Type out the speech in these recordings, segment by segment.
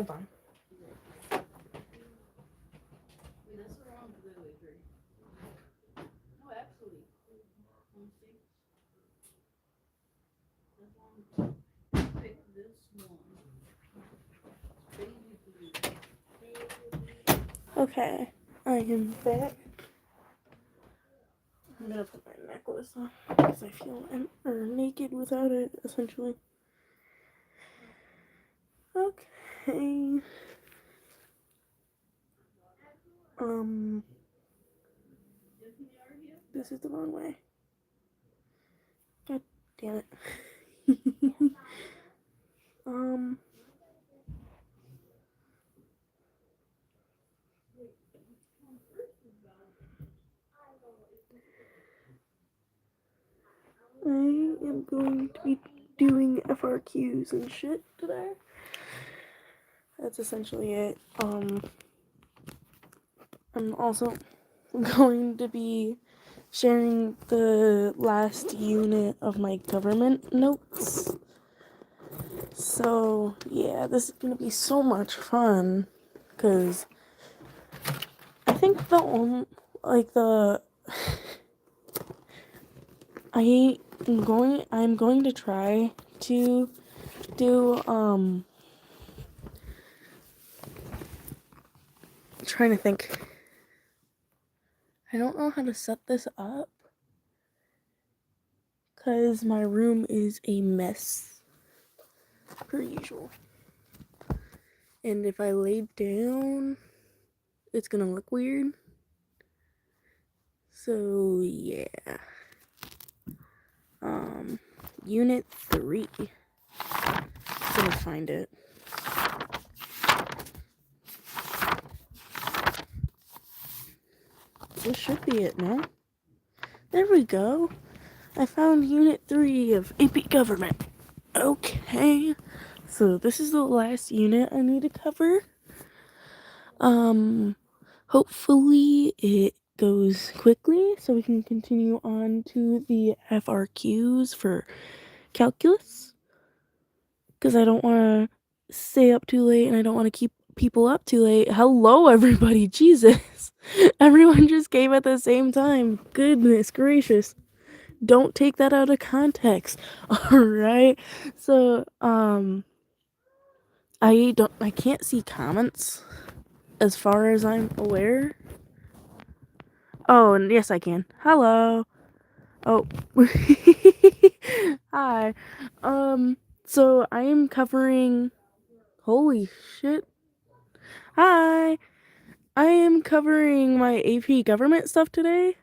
Hold on. Okay, I am back. I'm gonna put my necklace on because I feel naked without it, essentially. Okay. This is the wrong way. God damn it. I am going to be doing FRQs and shit today. That's essentially it. I'm also going to be sharing the last unit of my government notes. So, yeah, this is gonna be so much fun, because I think I'm going to try to do, trying to think. I don't know how to set this up, because my room is a mess, per usual. And if I lay down, it's gonna look weird. So, yeah. Unit 3. I'm gonna find it. This should be it, no? There we go. I found Unit 3 of AP Government. Okay. So this is the last unit I need to cover. Hopefully it goes quickly so we can continue on to the FRQs for calculus. Because I don't want to stay up too late and I don't want to keep people up too late. Hello, everybody. Jesus. Everyone just came at the same time. Goodness gracious. Don't take that out of context. Alright. So, I can't see comments as far as I'm aware. Oh, and yes I can. Hello. Oh. Hi. So I am covering, holy shit. Hi. I am covering my AP government stuff today.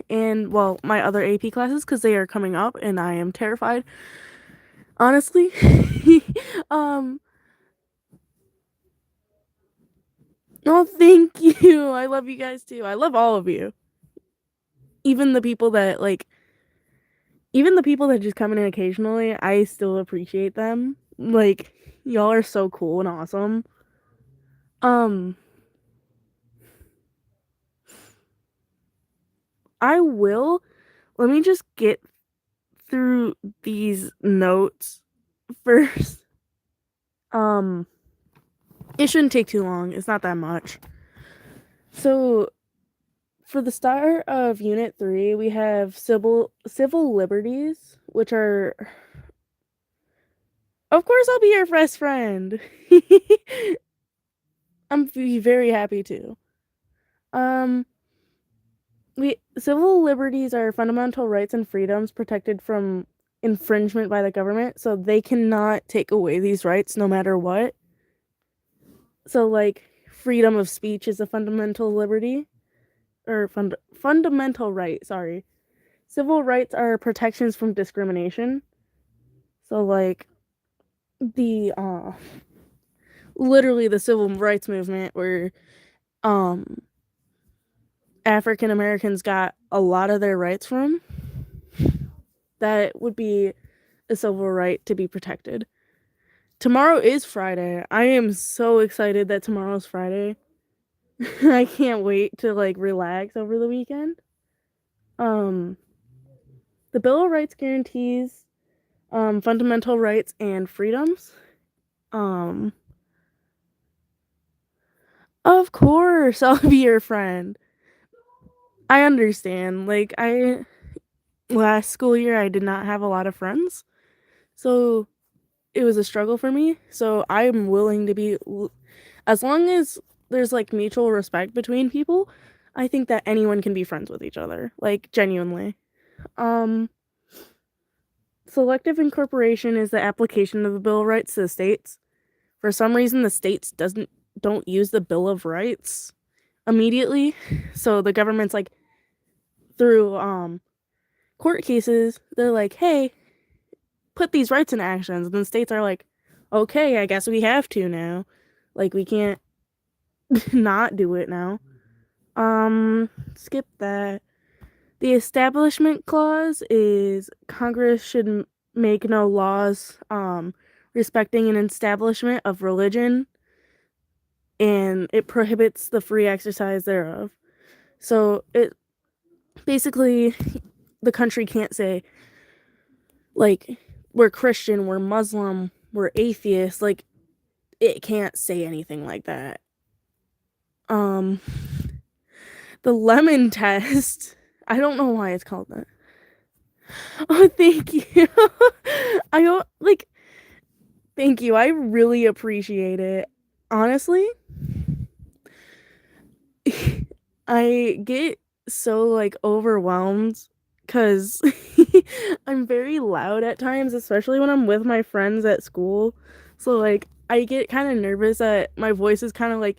And, well, my other AP classes, because they are coming up, and I am terrified. Honestly. Oh, thank you. I love you guys, too. I love all of you. Even the people that just come in occasionally, I still appreciate them. Like, y'all are so cool and awesome. Let me just get through these notes first. It shouldn't take too long. It's not that much. So, for the start of Unit 3, we have civil liberties, which are... Of course I'll be your best friend. I'm very happy to. Civil liberties are fundamental rights and freedoms protected from infringement by the government, so they cannot take away these rights no matter what. So, like, freedom of speech is a fundamental liberty. Or fundamental right, sorry. Civil rights are protections from discrimination. So, like, literally the civil rights movement where, African Americans got a lot of their rights from, that would be a civil right to be protected. Tomorrow is Friday. I am so excited that tomorrow's Friday. I can't wait to, like, relax over the weekend. The Bill of Rights guarantees fundamental rights and freedoms. Of course, I'll be your friend. I understand. Like, last school year, I did not have a lot of friends. So it was a struggle for me. So I'm willing to be, as long as there's like mutual respect between people, I think that anyone can be friends with each other. Like, genuinely. Um, Selective incorporation is the application of the Bill of Rights to the states. For some reason, the states don't use the Bill of Rights immediately. So the government's like, through court cases, they're like, hey, put these rights in actions. And the states are like, okay, I guess we have to now. Like, we can't not do it now. Skip that. The Establishment Clause is Congress should make no laws respecting an establishment of religion, and it prohibits the free exercise thereof. So it basically, the country can't say, like, we're Christian, we're Muslim, we're atheist. Like, it can't say anything like that. Um, the lemon test. I don't know why it's called that. Oh, thank you. I don't like. Thank you. I really appreciate it. Honestly, I get so like overwhelmed because I'm very loud at times, especially when I'm with my friends at school. So like I get kind of nervous that my voice is kind of like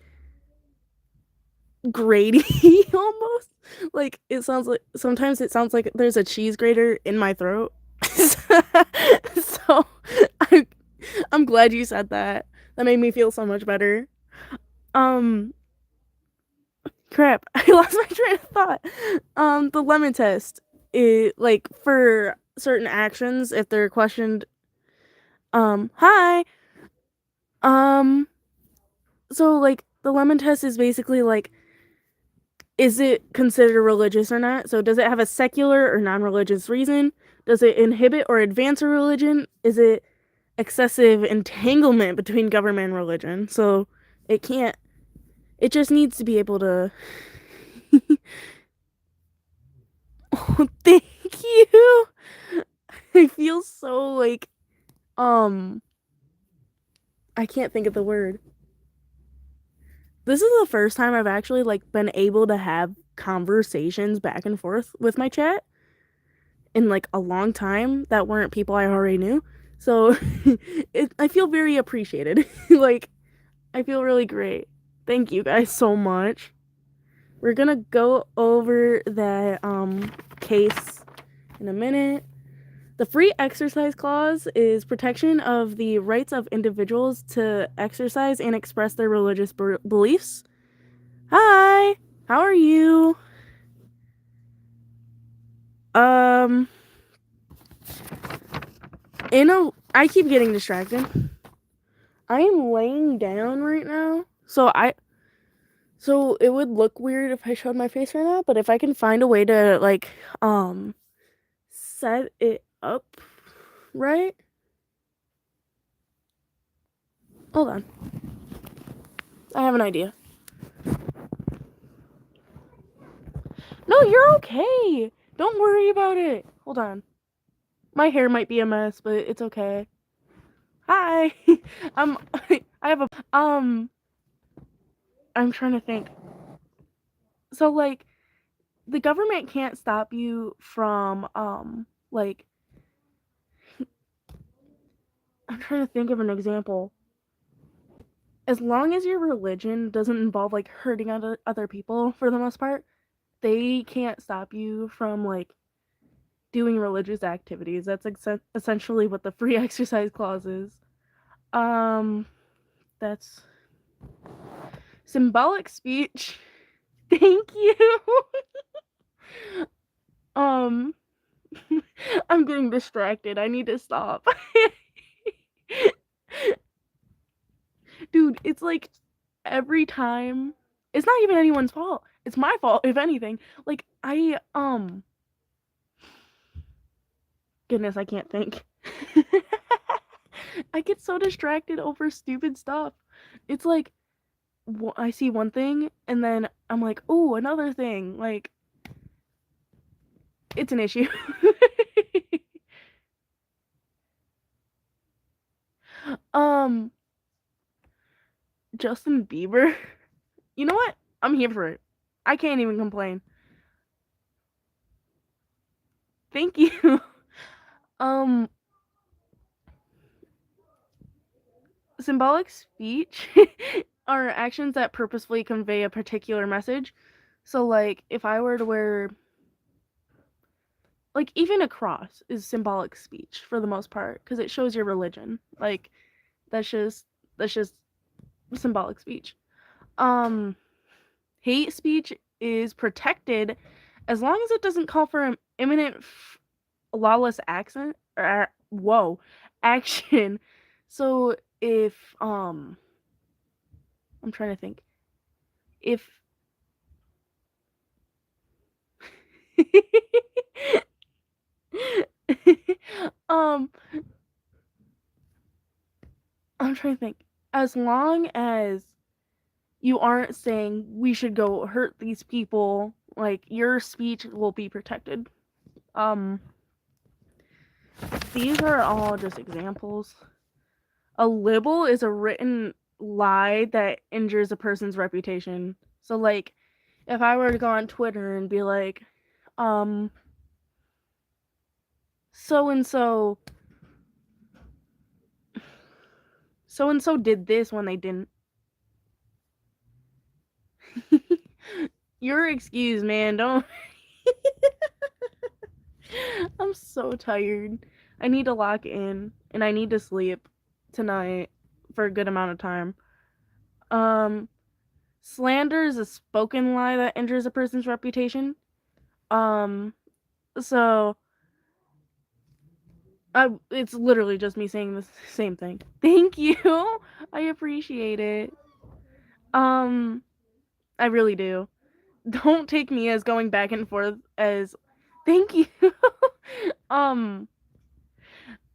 grating almost. Like it sounds like sometimes it sounds like there's a cheese grater in my throat. So I I'm glad you said that. That made me feel so much better. Um Crap, I lost my train of thought. The lemon test. It like for certain actions if they're questioned. Hi. Um so like the lemon test is basically like, is it considered religious or not? So does it have a secular or non-religious reason? Does it inhibit or advance a religion? Is it excessive entanglement between government and religion? So it can't, it just needs to be able to. Oh, thank you. I feel so like um I can't think of the word. This is the first time I've actually like been able to have conversations back and forth with my chat in like a long time that weren't people I already knew. So I feel very appreciated. Like I feel really great. Thank you guys so much. We're gonna go over that case in a minute. The Free Exercise Clause is protection of the rights of individuals to exercise and express their religious beliefs. Hi, how are you? Um, I keep getting distracted. I am laying down right now, so it would look weird if I showed my face right now, but if I can find a way to like set it up right. Hold on. I have an idea. No, you're okay. Don't worry about it. Hold on. My hair might be a mess, but it's okay. Hi. um I have a I'm trying to think. So like the government can't stop you from like I'm trying to think of an example. As long as your religion doesn't involve like hurting other people for the most part, they can't stop you from like doing religious activities. That's essentially what the free exercise clause is. Um that's symbolic speech. Thank you. um I'm getting distracted. I need to stop. Dude, it's like every time it's not even anyone's fault. It's my fault if anything. Like goodness, I can't think. I get so distracted over stupid stuff. It's like I see one thing and then I'm like, oh, another thing. Like, it's an issue. um, Justin Bieber. You know what? I'm here for it. I can't even complain. Thank you. um, Symbolic speech are actions that purposefully convey a particular message. So, like, if I were to wear, like, even a cross is symbolic speech for the most part because it shows your religion. Like, that's just that's just symbolic speech. Um, Hate speech is protected as long as it doesn't call for an imminent lawless accent or whoa action. So if I'm trying to think if um I'm trying to think, as long as you aren't saying we should go hurt these people, like your speech will be protected. um these are all just examples. A libel is a written lie that injures a person's reputation. So like if I were to go on Twitter and be like, um, so and so so and so did this when they didn't. You're excused, man. Don't I'm so tired. I need to lock in and I need to sleep tonight for a good amount of time. Um Slander is a spoken lie that injures a person's reputation. Um so it's literally just me saying the same thing. Thank you. I appreciate it. Um, I really do. Don't take me as going back and forth as thank you. um,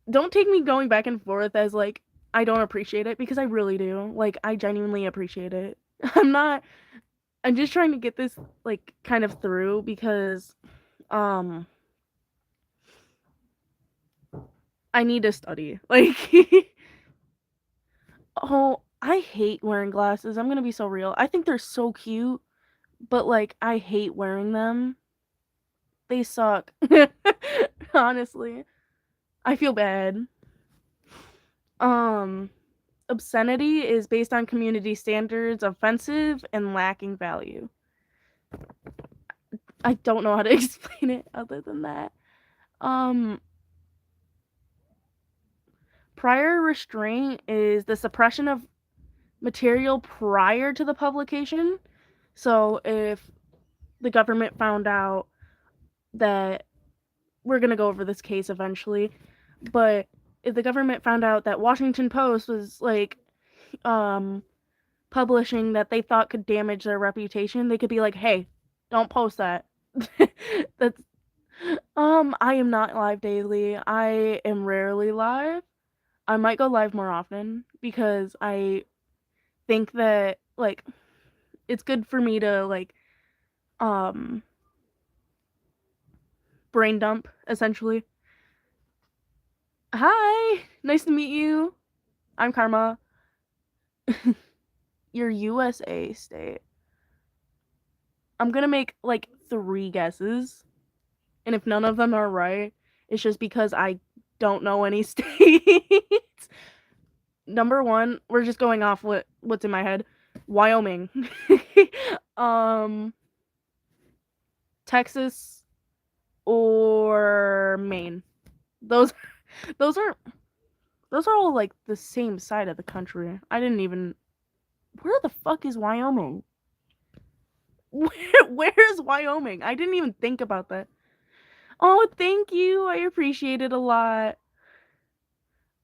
don't take me going back and forth as like I don't appreciate it because I really do. Like I genuinely appreciate it. I'm not I'm just trying to get this like kind of through because um I need to study. Like oh, I hate wearing glasses. I'm gonna be so real. I think they're so cute, but like I hate wearing them. They suck. Honestly. I feel bad. Um Obscenity is based on community standards, offensive and lacking value. I don't know how to explain it other than that. Um Prior restraint is the suppression of material prior to the publication. So if the government found out that we're going to go over this case eventually, but if the government found out that Washington Post was like um publishing that they thought could damage their reputation, they could be like, "Hey, don't post that." That's I am not live daily. I am rarely live. I might go live more often because I think that like it's good for me to like um brain dump essentially. Hi, nice to meet you. I'm Karma. Your USA state. I'm gonna make like 3 guesses, and if none of them are right, it's just because I don't know any states. Number one, we're just going off what's in my head. Wyoming. um Texas or Maine. Those those are those are all like the same side of the country. I didn't even where the fuck is Wyoming? Where's Wyoming? I didn't even think about that. Oh, thank you. I appreciate it a lot.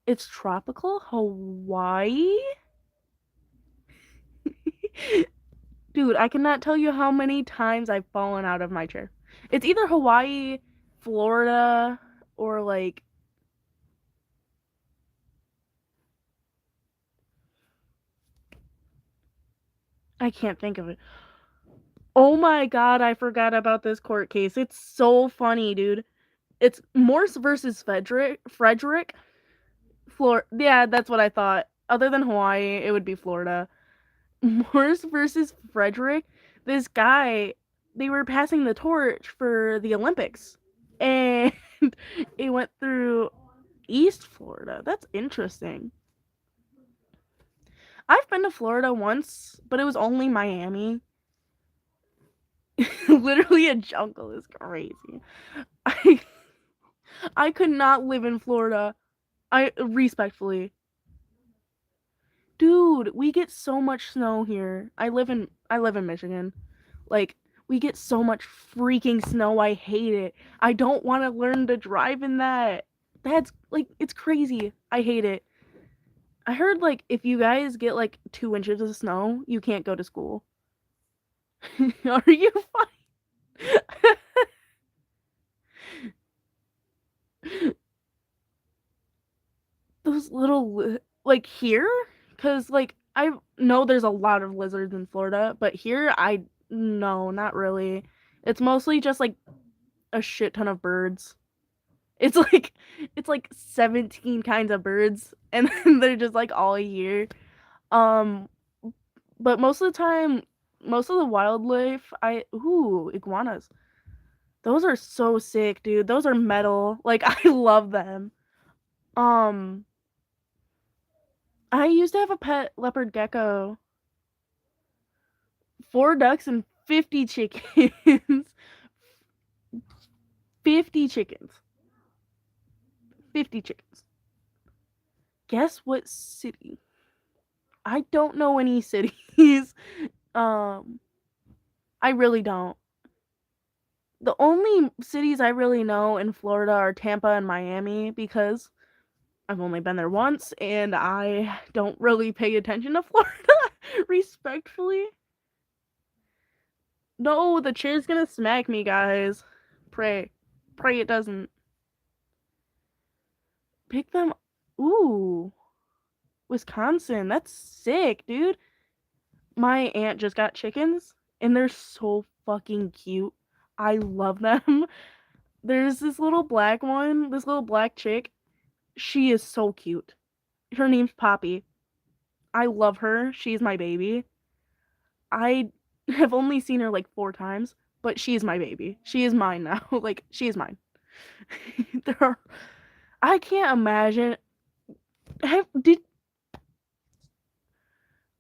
It's tropical Hawaii? Dude, I cannot tell you how many times I've fallen out of my chair. It's either Hawaii, Florida, or like I can't think of it. Oh my god, I forgot about this court case. It's so funny, dude. It's Morse versus Frederick. Yeah, that's what I thought. Other than Hawaii, it would be Florida. Morse versus Frederick. This guy, they were passing the torch for the Olympics. And it went through East Florida. That's interesting. I've been to Florida once, but it was only Miami. Literally a jungle is crazy. I I could not live in Florida. I respectfully. Dude, we get so much snow here. I live in Michigan. Like we get so much freaking snow. I hate it. I don't want to learn to drive in that. That's like it's crazy. I hate it. I heard like if you guys get like 2 inches of snow, you can't go to school. Are you fine? Those little like here, because like I know there's a lot of lizards in Florida, but here I no, not really. It's mostly just like a shit ton of birds. It's like 17 kinds of birds, and then they're just like all here. Um, but most of the time, most of the wildlife, iguanas. Those are so sick, dude. Those are metal. Like I love them. Um, I used to have a pet leopard gecko. 4 ducks and 50 chickens. 50 chickens. 50 chickens. Guess what city? I don't know any cities. I really don't. The only cities I really know in Florida are Tampa and Miami because I've only been there once and I don't really pay attention to Florida respectfully. No, the chair's gonna smack me, guys. Pray. Pray it doesn't. Pick them. Ooh. Wisconsin. That's sick, dude. My aunt just got chickens and they're so fucking cute. I love them. There's this little black one, this little black chick. She is so cute. Her name's Poppy. I love her. She's my baby. I have only seen her like 4 times, but she's my baby. She is mine now. Like, she is mine. there are, I can't imagine. Did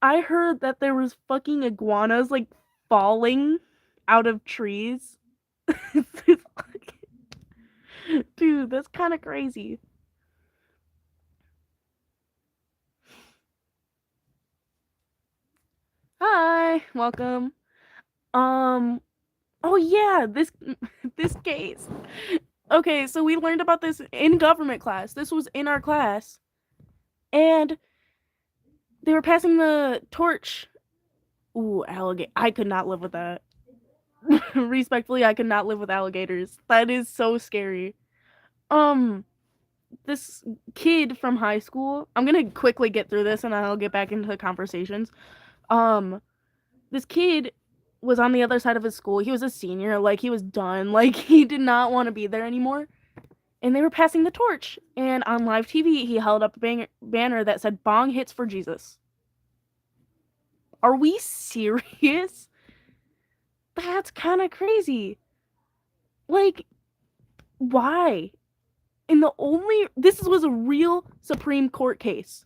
I heard that there was fucking iguanas like falling out of trees? Dude, that's kind of crazy. Hi, welcome. Um, oh yeah, this case. Okay, so we learned about this in government class. This was in our class. And they were passing the torch. Ooh, alligator. I could not live with that. Respectfully, I could not live with alligators. That is so scary. This kid from high school. I'm gonna quickly get through this, and then I'll get back into the conversations. Um, this kid was on the other side of his school. He was a senior. Like he was done. Like he did not want to be there anymore. And they were passing the torch. And on live TV, he held up a banner that said "Bong hits for Jesus." Are we serious? That's kind of crazy. Like, why? And this was a real Supreme Court case.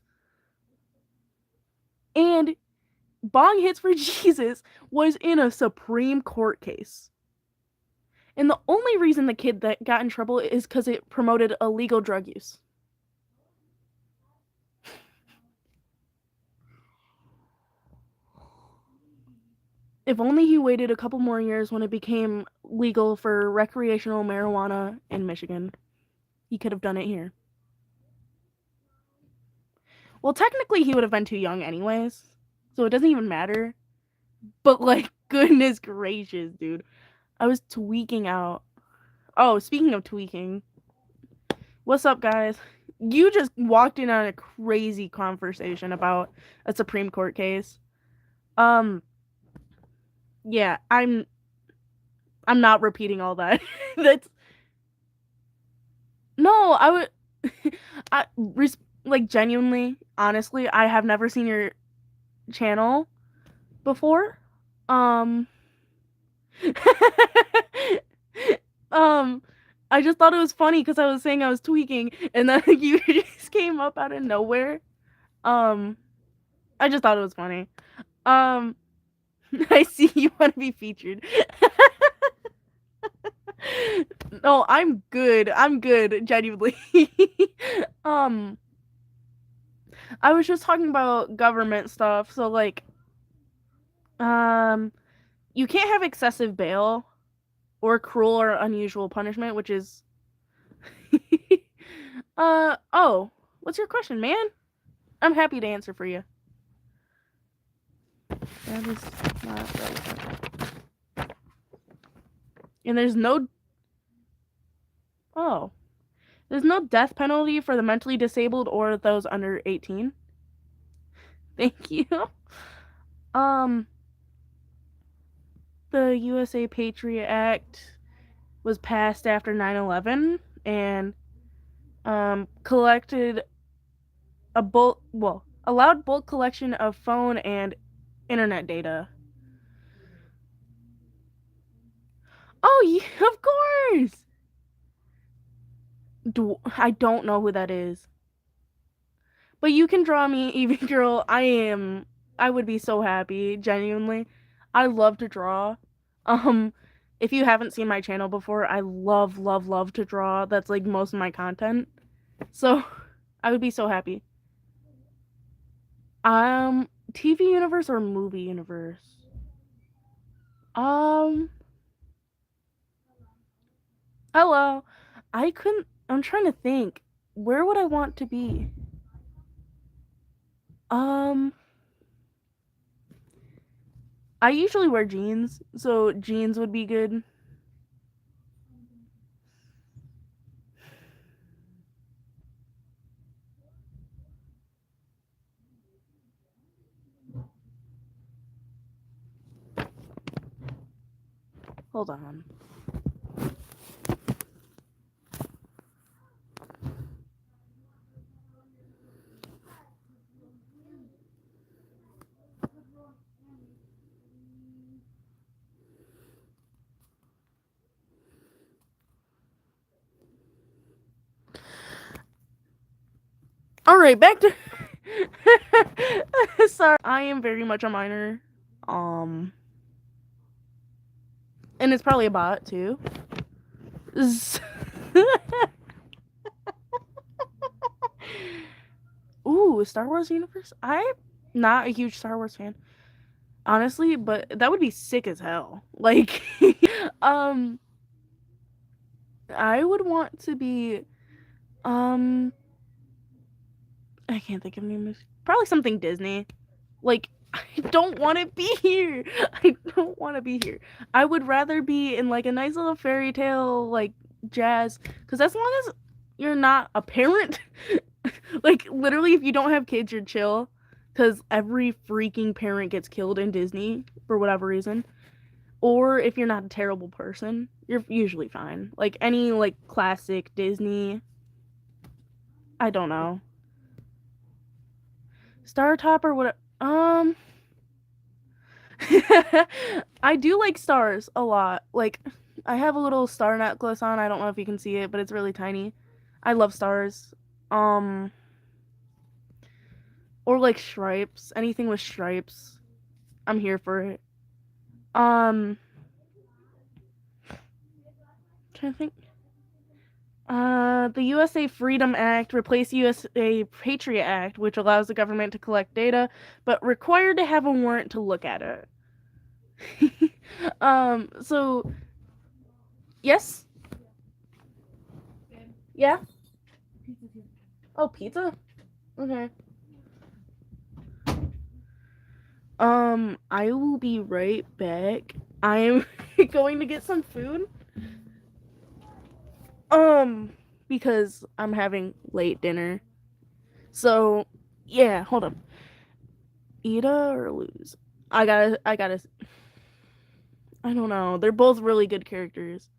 And Bong hits for Jesus was in a Supreme Court case. And the only reason the kid that got in trouble is because it promoted illegal drug use. If only he waited a couple more years when it became legal for recreational marijuana in Michigan. He could have done it here. Well, technically he would have been too young anyways, so it doesn't even matter. But like, goodness gracious, dude. I was tweaking out. Oh, speaking of tweaking. What's up, guys? You just walked in on a crazy conversation about a Supreme Court case. Yeah, I'm not repeating all that. That's no, I would like genuinely, honestly, I have never seen your channel before. Um um I just thought it was funny because I was saying I was tweaking and then you just came up out of nowhere. Um I just thought it was funny. Um I see you want to be featured. No, I'm good. I'm good, genuinely. um, I was just talking about government stuff. So like, um, you can't have excessive bail or cruel or unusual punishment, which is oh, what's your question, man? I'm happy to answer for you. That is not right. And oh, there's no death penalty for the mentally disabled or those under 18. Thank you. Um, the USA Patriot Act was passed after 9/11 and collected allowed bulk collection of phone and internet data. Oh, yeah, of course. I don't know who that is. But you can draw me, Evie Girl. I would be so happy, genuinely. I love to draw. Um, if you haven't seen my channel before, I love, love, love to draw. That's like most of my content. So, I would be so happy. TV universe or movie universe? Um, hello. I'm trying to think. Where would I want to be? Um, I usually wear jeans, so jeans would be good. Hold on. All right, back to. Sorry, I am very much a minor. Um, and it's probably a bot too. Ooh, Star Wars universe. I'm not a huge Star Wars fan, honestly, but that would be sick as hell. Like, um, I would want to be, um, I can't think of names. Probably something Disney. Like, I don't want to be here. I don't want to be here. I would rather be in like a nice little fairy tale, like jazz, because as long as you're not a parent, like literally, if you don't have kids, you're chill. Because every freaking parent gets killed in Disney for whatever reason. Or if you're not a terrible person, you're usually fine. Like any like classic Disney, I don't know. Star Top or what? I do like stars a lot. Like, I have a little star necklace on. I don't know if you can see it, but it's really tiny. I love stars. Um, or like stripes. Anything with stripes. I'm here for it. Um, trying to think. The USA Freedom Act replaced USA Patriot Act, which allows the government to collect data, but required to have a warrant to look at it. So yes, yeah. Oh, pizza. Okay. I will be right back. I am going to get some food. Because I'm having late dinner. So, yeah, hold up. Eat or lose? I gotta. I don't know. They're both really good characters.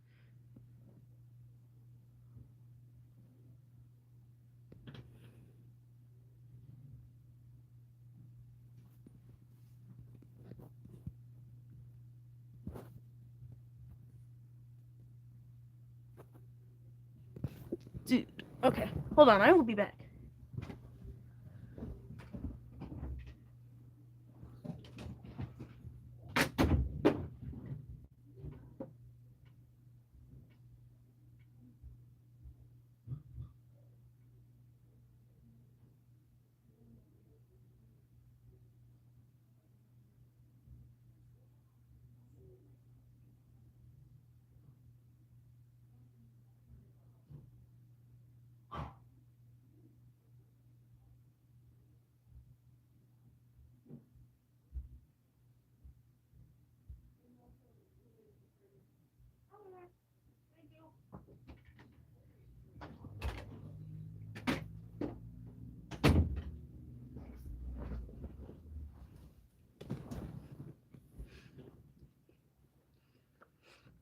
Dude, okay. Hold on, I will be back.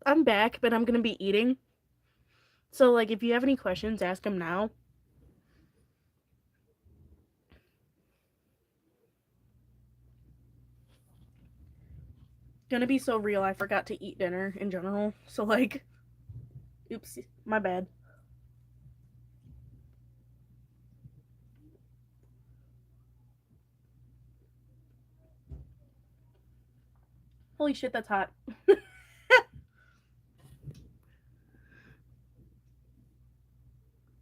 I'm back, but I'm gonna be eating. So, like, if you have any questions, ask them now. Gonna be so real, I forgot to eat dinner in general. So, like, oops, my bad. Holy shit, that's hot.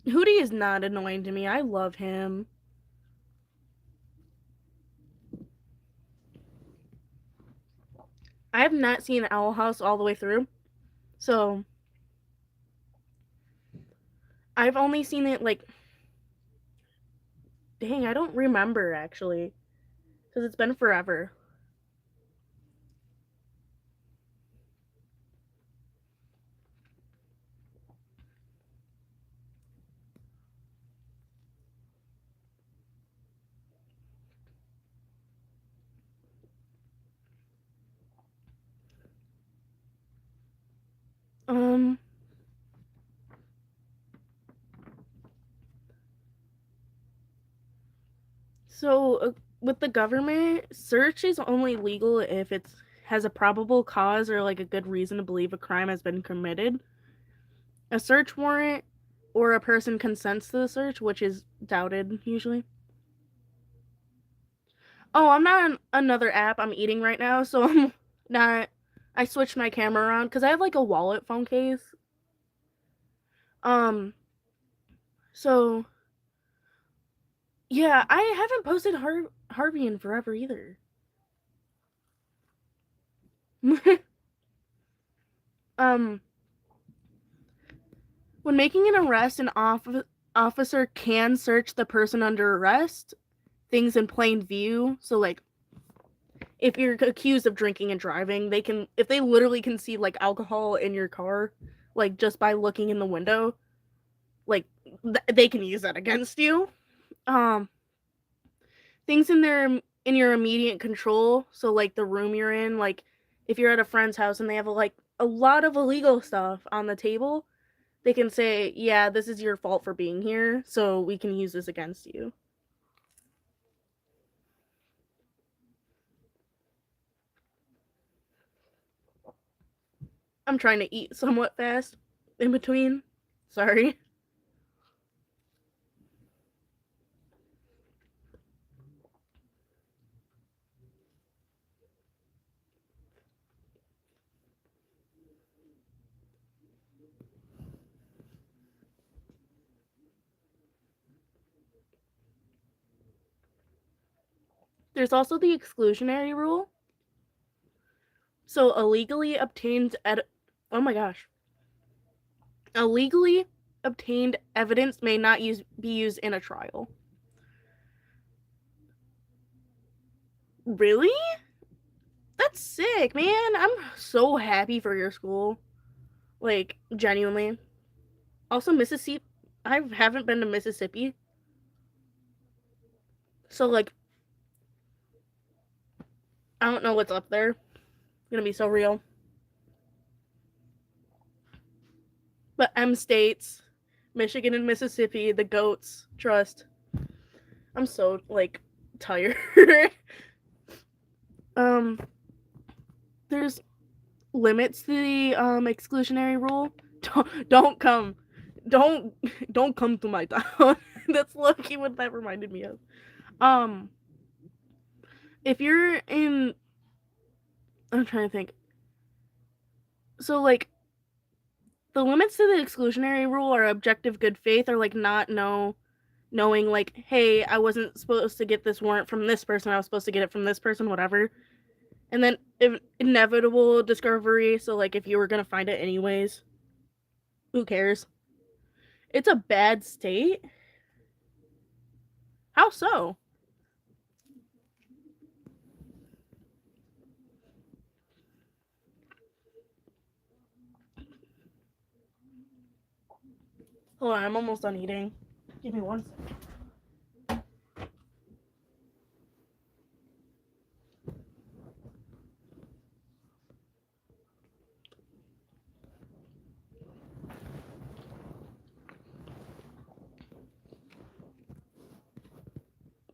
Hootie is not annoying to me. I love him. I have not seen Owl House all the way through. So, I've only seen it, like, dang, I don't remember actually. Because it's been forever. Um, so with the government, search is only legal if it has a probable cause or like a good reason to believe a crime has been committed. A search warrant or a person consents to the search, which is doubted usually. Oh, I'm not on another app. I'm eating right now, so I'm not. I switched my camera around because I have like a wallet phone case. Um, so yeah, I haven't posted Harvey in forever either. um, when making an arrest, an officer can search the person under arrest, things in plain view. So like if you're accused of drinking and driving, they can, if they literally can see like alcohol in your car, like just by looking in the window, like they can use that against you. Um, things in your immediate control, so like the room you're in, like if you're at a friend's house and they have like a lot of illegal stuff on the table, they can say, "Yeah, this is your fault for being here, so we can use this against you." I'm trying to eat somewhat fast in between. Sorry. There's also the exclusionary rule. So illegally obtained oh my gosh. Illegally obtained evidence may not be used in a trial. Really? That's sick, man. I'm so happy for your school. Like, genuinely. Also, Mississippi. I haven't been to Mississippi. So, like, I don't know what's up there. It's gonna be so real. But M states, Michigan and Mississippi, the goats, trust. I'm so, like, tired. There's limits to the exclusionary rule. Don't come to my town. That's lucky what that reminded me of. If you're in, I'm trying to think. So, like, the limits to the exclusionary rule are objective good faith, or like not knowing, like, hey, I wasn't supposed to get this warrant from this person, I was supposed to get it from this person, whatever. And then inevitable discovery, so like if you were gonna find it anyways, who cares? It's a bad state. How so? Hold on, I'm almost done eating. Give me 1 second.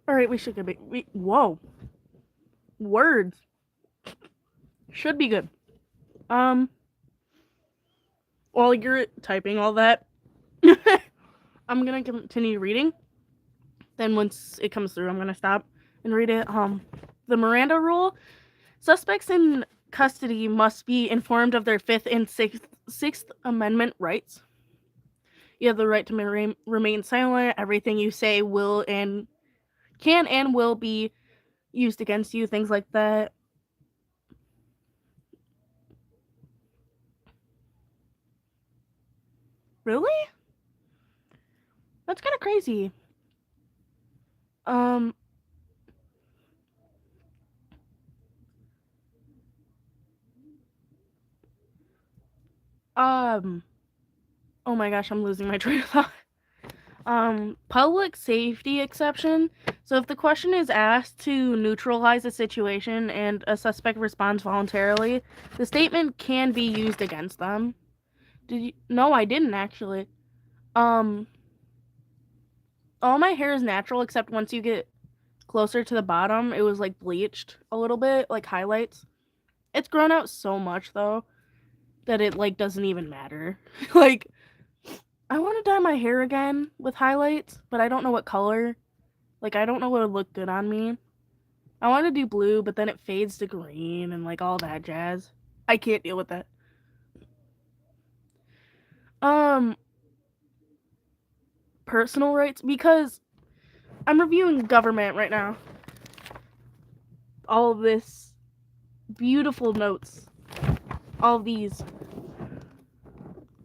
Alright, we should be. Whoa. Words. Should be good. While you're typing all that, I'm gonna continue reading. Then once it comes through, I'm gonna stop and read it. The Miranda rule: suspects in custody must be informed of their Fifth and Sixth Amendment rights. You have the right to remain silent. Everything you say will and can and will be used against you. Things like that. Really? That's kind of crazy. Oh my gosh, I'm losing my train of thought. Public safety exception. So if the question is asked to neutralize a situation and a suspect responds voluntarily, the statement can be used against them. No, I didn't actually. All my hair is natural except once you get closer to the bottom, it was like bleached a little bit, like highlights. It's grown out so much though that it like doesn't even matter. Like, I want to dye my hair again with highlights, but I don't know what color. Like, I don't know what would look good on me. I want to do blue, but then it fades to green and like all that jazz. I can't deal with that. Personal rights, because I'm reviewing government right now. All of this beautiful notes. All of these.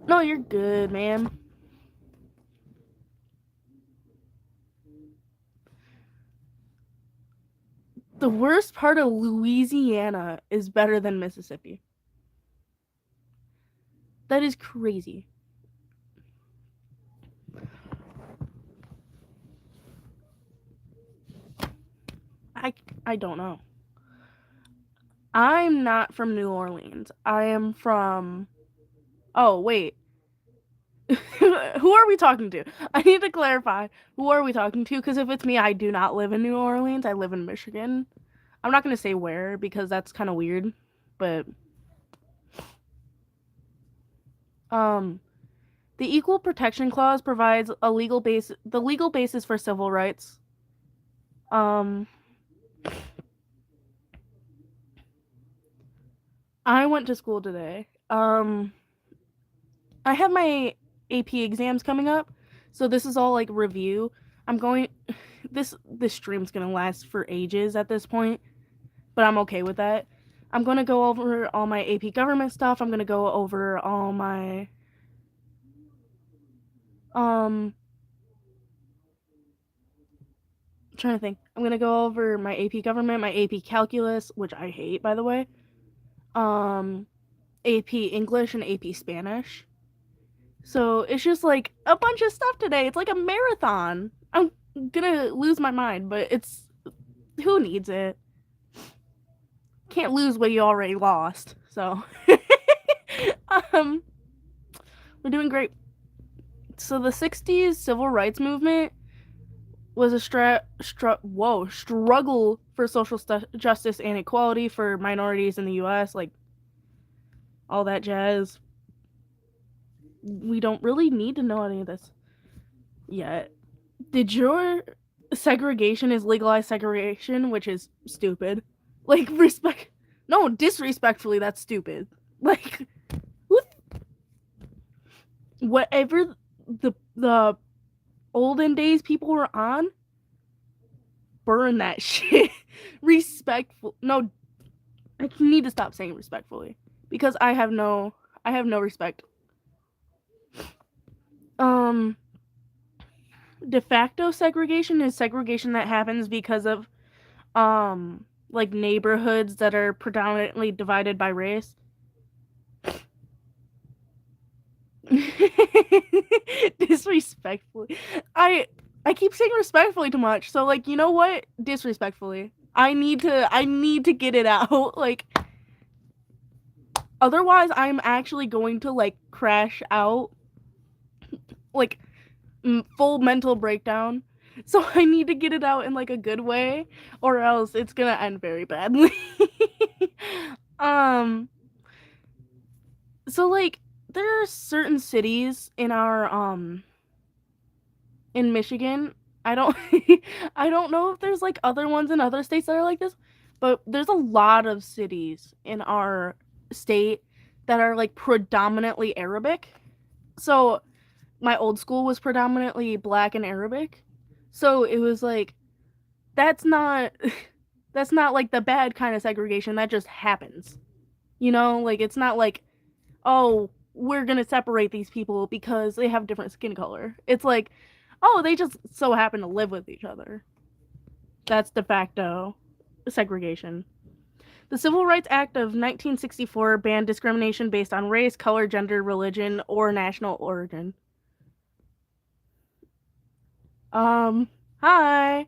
No, you're good, man. The worst part of Louisiana is better than Mississippi. That is crazy. I don't know. I'm not from New Orleans. I am from... Oh, wait. Who are we talking to? I need to clarify. Who are we talking to? Because if it's me, I do not live in New Orleans. I live in Michigan. I'm not going to say where because that's kind of weird. But... the Equal Protection Clause provides the legal basis for civil rights. I went to school today. I have my AP exams coming up, so this is all like review. This stream's gonna last for ages at this point, but I'm okay with that. I'm gonna go over all my AP government stuff. I'm gonna go over all my I'm trying to think. I'm gonna go over my AP government, my AP calculus, which I hate, by the way. AP English and AP Spanish. So it's just like a bunch of stuff today. It's like a marathon. I'm gonna lose my mind, but who needs it? Can't lose what you already lost. So We're doing great. So the 60s civil rights movement was a struggle for social justice and equality for minorities in the U.S., like all that jazz. We don't really need to know any of this yet. Did your segregation is legalized segregation, which is stupid. Like, disrespectfully, that's stupid. Like, whatever the olden days people were on, burn that shit. Respectful. No, I need to stop saying respectfully because I have no respect. De facto segregation is segregation that happens because of like neighborhoods that are predominantly divided by race. Disrespectfully. I keep saying respectfully too much. So like, you know what? Disrespectfully. I need to get it out. Like, otherwise I'm actually going to like crash out. Like, full mental breakdown. So I need to get it out in like a good way, or else it's gonna end very badly. So like there are certain cities in our in Michigan. I don't I don't know if there's like other ones in other states that are like this, but there's a lot of cities in our state that are like predominantly Arabic. So my old school was predominantly Black and Arabic. So it was like that's not like the bad kind of segregation that just happens. You know, like it's not like, oh, we're going to separate these people because they have different skin color. It's like, oh, they just so happen to live with each other. That's de facto segregation. The Civil Rights Act of 1964 banned discrimination based on race, color, gender, religion, or national origin. Hi.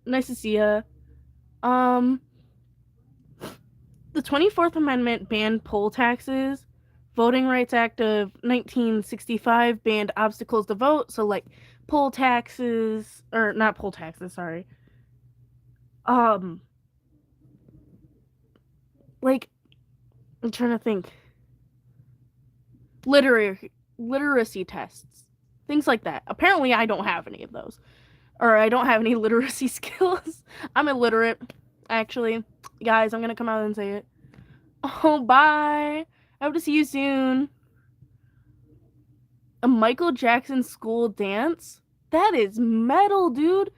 Nice to see ya. The 24th Amendment banned poll taxes. Voting Rights Act of 1965 banned obstacles to vote. So, like, poll taxes, or not poll taxes, sorry. Like, I'm trying to think. Literacy tests. Things like that. Apparently, I don't have any of those. Or I don't have any literacy skills. I'm illiterate, actually. Guys, I'm gonna come out and say it. Oh, bye. I hope to see you soon. A Michael Jackson school dance? That is metal, dude.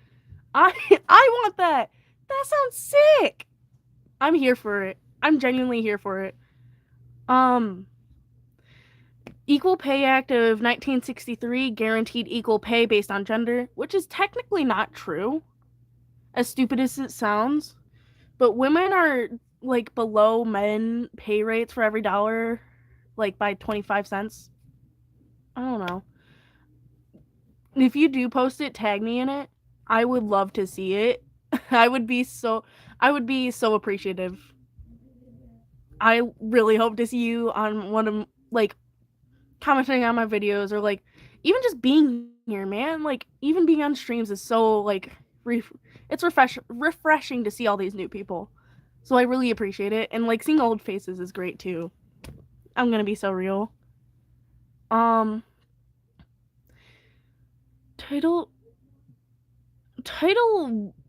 I want that. That sounds sick. I'm here for it. I'm genuinely here for it. Equal Pay Act of 1963 guaranteed equal pay based on gender, which is technically not true, as stupid as it sounds. But women are like below men pay rates for every dollar, like by 25 cents. I don't know. If you do post it, tag me in it. I would love to see it. I would be so appreciative. I really hope to see you on one of like commenting on my videos, or like even just being here, man. Like even being on streams is so like it's refreshing to see all these new people. So I really appreciate it, and like seeing old faces is great too. I'm gonna be so real. Title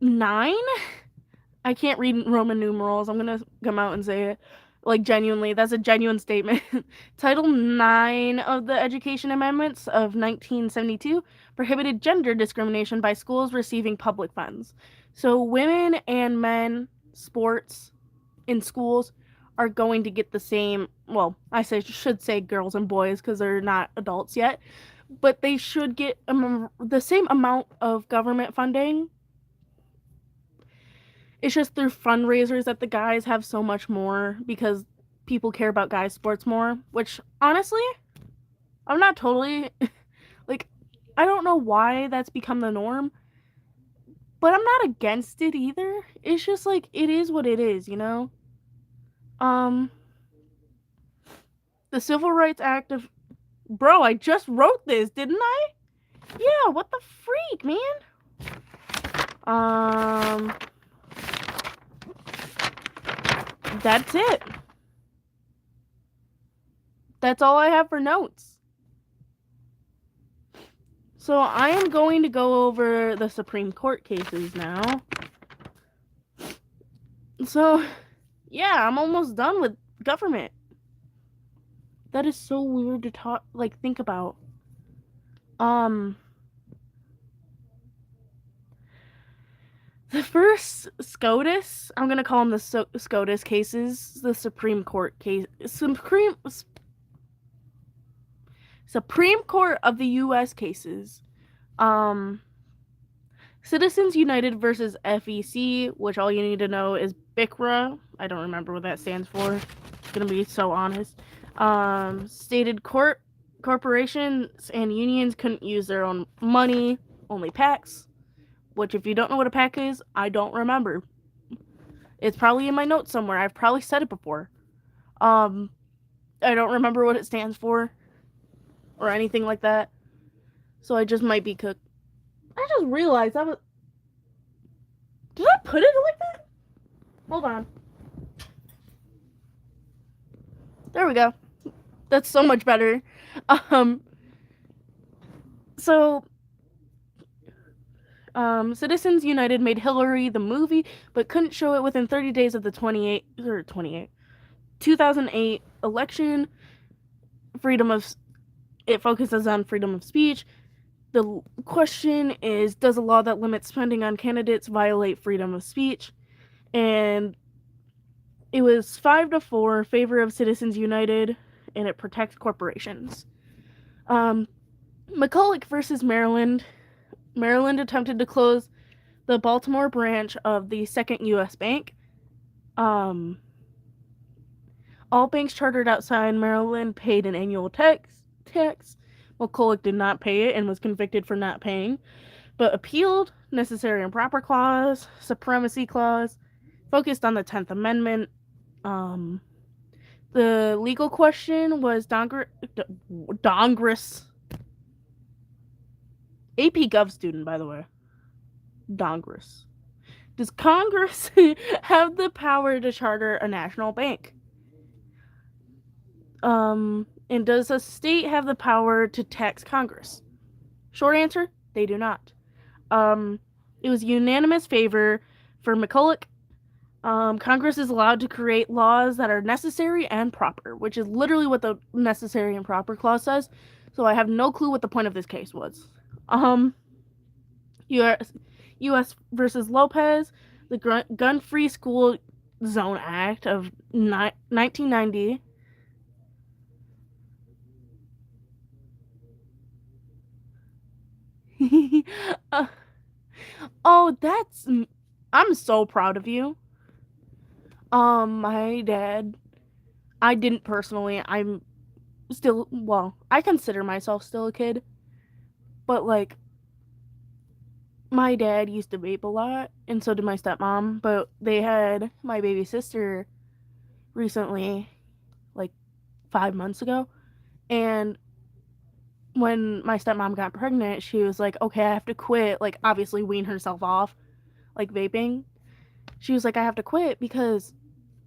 9. I can't read Roman numerals. I'm gonna come out and say it. Like, genuinely, that's a genuine statement. Title 9 of the Education Amendments of 1972 prohibited gender discrimination by schools receiving public funds. So women and men sports in schools are going to get the same, well, should say girls and boys because they're not adults yet, but they should get the same amount of government funding. It's just through fundraisers that the guys have so much more because people care about guys' sports more, which honestly, I'm not totally like, I don't know why that's become the norm, but I'm not against it either. It's just like, it is what it is, you know? The Civil Rights Act of Bro, I just wrote this, didn't I? Yeah, what the freak, man? That's it. That's all I have for notes. So I am going to go over the Supreme Court cases now. So, yeah, I'm almost done with government. That is so weird to think about. The first SCOTUS, I'm gonna call them the SCOTUS cases, the Supreme Court case, Supreme Court of the U.S. cases. Citizens United versus FEC, which all you need to know is BICRA. I don't remember what that stands for. I'm gonna be so honest. Stated corporations and unions couldn't use their own money, only PACs. Which, if you don't know what a PAC is, I don't remember. It's probably in my notes somewhere. I've probably said it before. I don't remember what it stands for or anything like that. So I just might be cooked. I just realized I was. Did I put it like that? Hold on. There we go. That's so much better. So Citizens United made Hillary the movie, but couldn't show it within 30 days of the 2008 election. It focuses on freedom of speech. The question is, does a law that limits spending on candidates violate freedom of speech? And it was 5-4 in favor of Citizens United, and it protects corporations. McCulloch versus Maryland. Maryland attempted to close the Baltimore branch of the Second U.S. Bank. All banks chartered outside Maryland paid an annual tax. McCulloch did not pay it and was convicted for not paying, but appealed. Necessary and proper clause, supremacy clause, focused on the 10th Amendment. The legal question was Dongress. AP Gov student, by the way. Dongress. Does Congress have the power to charter a national bank? And does a state have the power to tax Congress? Short answer, they do not. It was unanimous favor for McCulloch. Congress is allowed to create laws that are necessary and proper, which is literally what the necessary and proper clause says. So I have no clue what the point of this case was. U.S. versus Lopez, the Gun-Free School Zone Act of 1990. Oh, I'm so proud of you. My dad, I didn't personally, I'm still, well, I consider myself still a kid, but like, my dad used to vape a lot, and so did my stepmom, but they had my baby sister recently, like 5 months ago, and when my stepmom got pregnant, she was like, okay, I have to quit, like, obviously wean herself off, like, vaping. She was like, I have to quit because,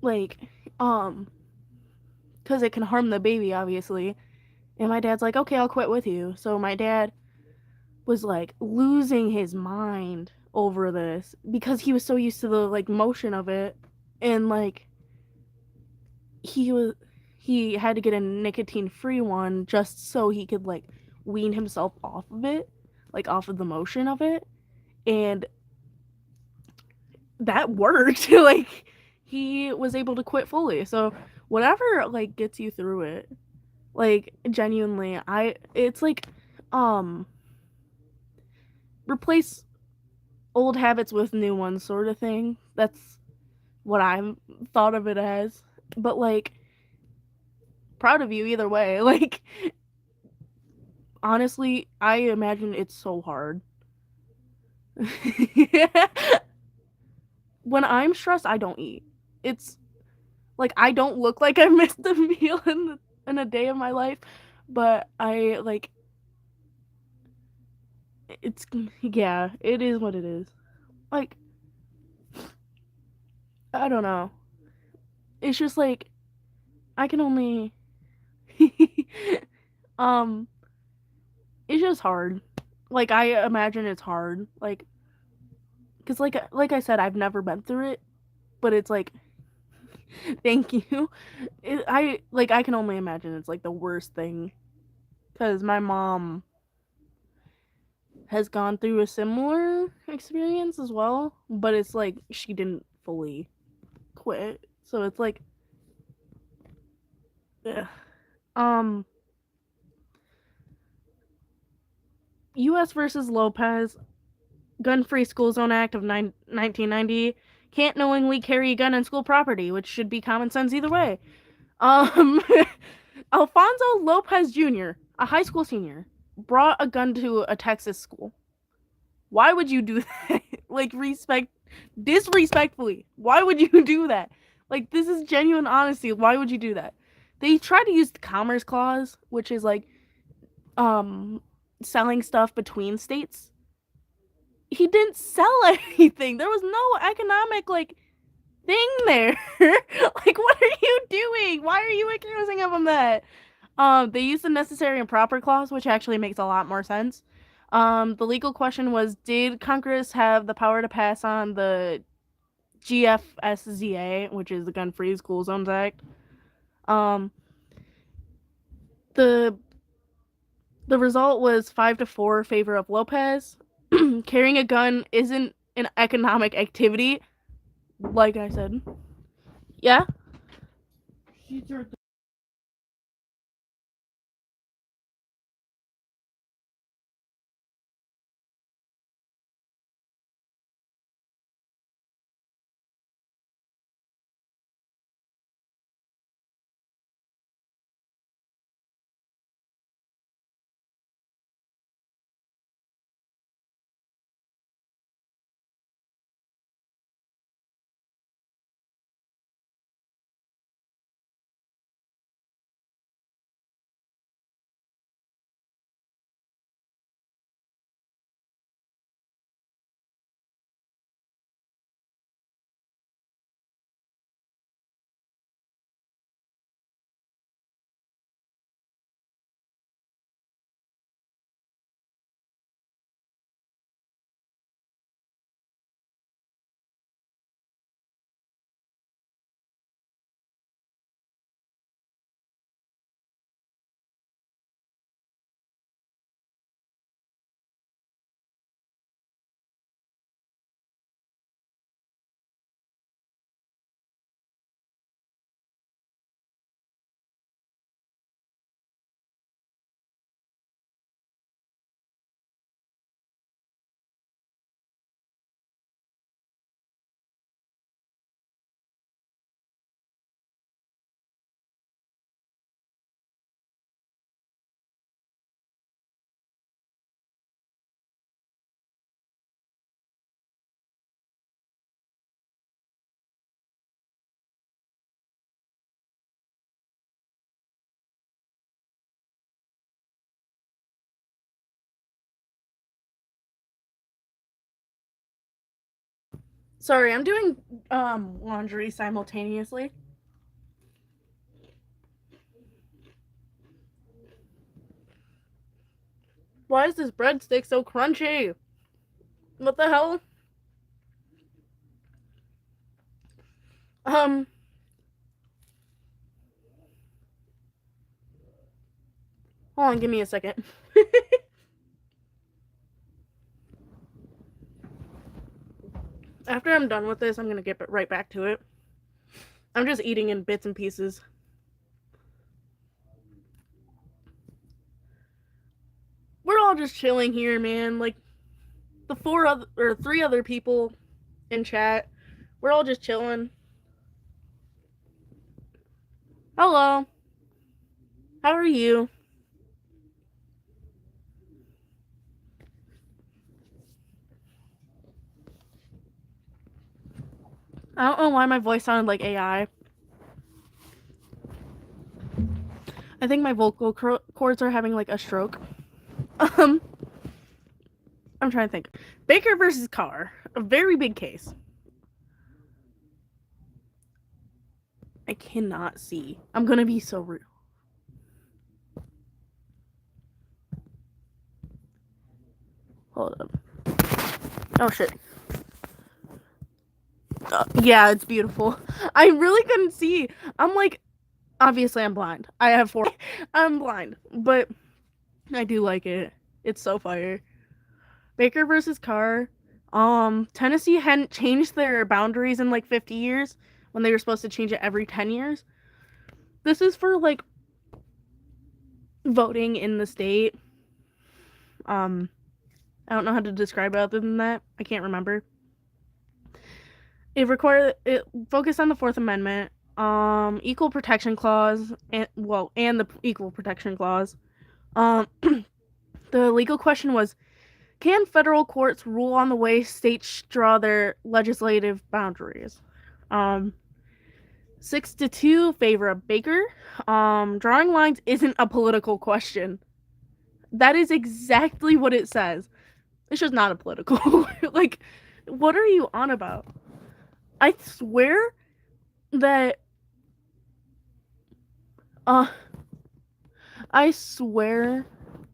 like, because it can harm the baby, obviously. And my dad's like, okay, I'll quit with you. So my dad was, like, losing his mind over this because he was so used to the, like, motion of it. And, like, he had to get a nicotine-free one just so he could, like, wean himself off of it, like, off of the motion of it. And that worked. Like, he was able to quit fully. So whatever, like, gets you through it, like, genuinely, it's like, replace old habits with new ones sort of thing. That's what I've thought of it as. But, like, proud of you either way. Like, honestly, I imagine it's so hard. When I'm stressed, I don't eat. It's like, I don't look like I missed a meal in a day of my life, but I like it's yeah, it is what it is. Like I don't know. It's just like I can only um it's just hard. Like I imagine it's hard. Like cuz like I said I've never been through it, but it's like thank you. I can only imagine it's like the worst thing cuz my mom has gone through a similar experience as well, but it's like she didn't fully quit. So it's like ugh. um US versus Lopez, Gun Free School Zone Act of 1990, can't knowingly carry a gun on school property, which should be common sense either way. Um Alfonso Lopez Jr., a high school senior, brought a gun to a Texas school. Why would you do that? Like disrespectfully. Why would you do that? Like this is genuine honesty. Why would you do that? They try to use the Commerce Clause, which is like um selling stuff between states. He didn't sell anything. There was no economic like thing there. Like what are you doing? Why are you accusing him of that? They used the necessary and proper clause, which actually makes a lot more sense. The legal question was, did Congress have the power to pass on the GFSZA, which is the Gun Free School Zones Act? Um, the the result was 5-4 favor of Lopez. Carrying a gun isn't an economic activity, like I said. Yeah. Sorry, I'm doing laundry simultaneously. Why is this breadstick so crunchy? What the hell? Um, hold on, give me a second. After I'm done with this, I'm gonna get right back to it. I'm just eating in bits and pieces. We're all just chilling here, man. Like the three other people in chat, we're all just chilling. Hello, how are you? I don't know why my voice sounded like AI. I think my vocal cords are having like a stroke. I'm trying to think. Baker versus Carr, a very big case. I cannot see. I'm gonna be so rude. Hold up. Oh shit. Yeah, it's beautiful. I really couldn't see. I'm like, obviously I'm blind. I have 4. I'm blind, but I do like it. It's so fire. Baker versus Carr. Tennessee hadn't changed their boundaries in like 50 years when they were supposed to change it every 10 years. This is for like voting in the state. I don't know how to describe it other than that. I can't remember. It focused on the Fourth Amendment, equal protection clause, and the equal protection clause. The legal question was, can federal courts rule on the way states draw their legislative boundaries? 6-2 favor of Baker. Drawing lines isn't a political question. That is exactly what it says. It's just not a political. Like, what are you on about? I swear that I swear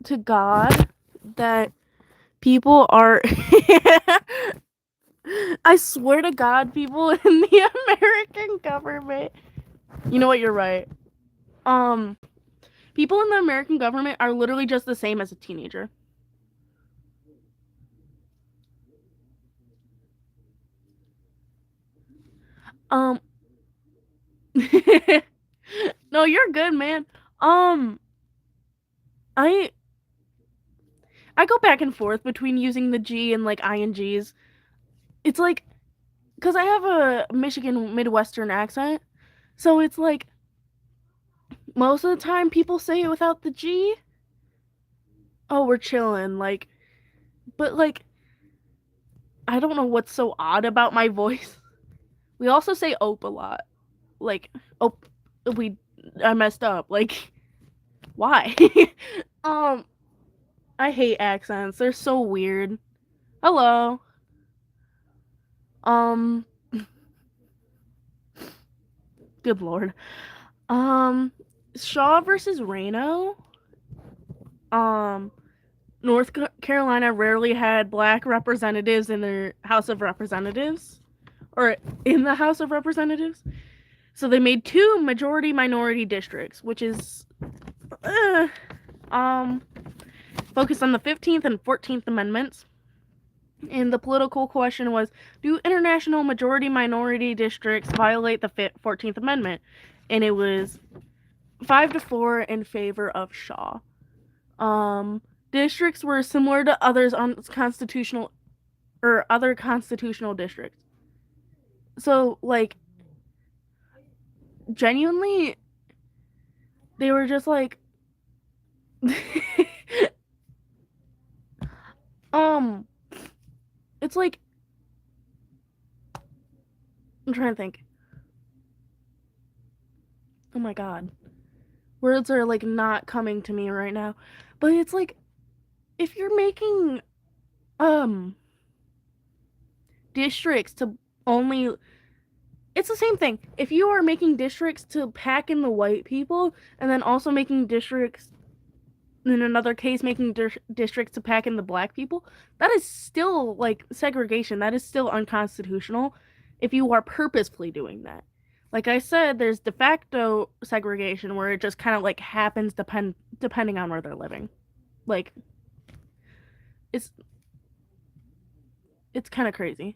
to God that people are I swear to God, people in the American government. You know what, you're right. People in the American government are literally just the same as a teenager. No, you're good, man. I go back and forth between using the G and like INGs. It's like, because I have a Michigan Midwestern accent, so it's like most of the time people say it without the G. Oh, we're chilling, like, but like, I don't know what's so odd about my voice. We also say ope a lot, like, ope. I messed up, like, why? I hate accents. They're so weird. Hello. Good lord. Shaw versus Reno. North Carolina rarely had black representatives in their House of Representatives, or in the House of Representatives. So they made 2 majority-minority districts, which is focused on the 15th and 14th Amendments. And the political question was, do international majority-minority districts violate the 14th Amendment? And it was 5-4 in favor of Shaw. Districts were similar to others on constitutional or other constitutional districts. So, like, genuinely, they were just like, it's like, I'm trying to think. Oh my god. Words are like not coming to me right now. But it's like, if you're making districts to only, it's the same thing. If you are making districts to pack in the white people and then also making districts, in another case making districts to pack in the black people, that is still like segregation. That is still unconstitutional if you are purposefully doing that. Like I said, there's de facto segregation where it just kind of like happens depending on where they're living. Like, it's kind of crazy.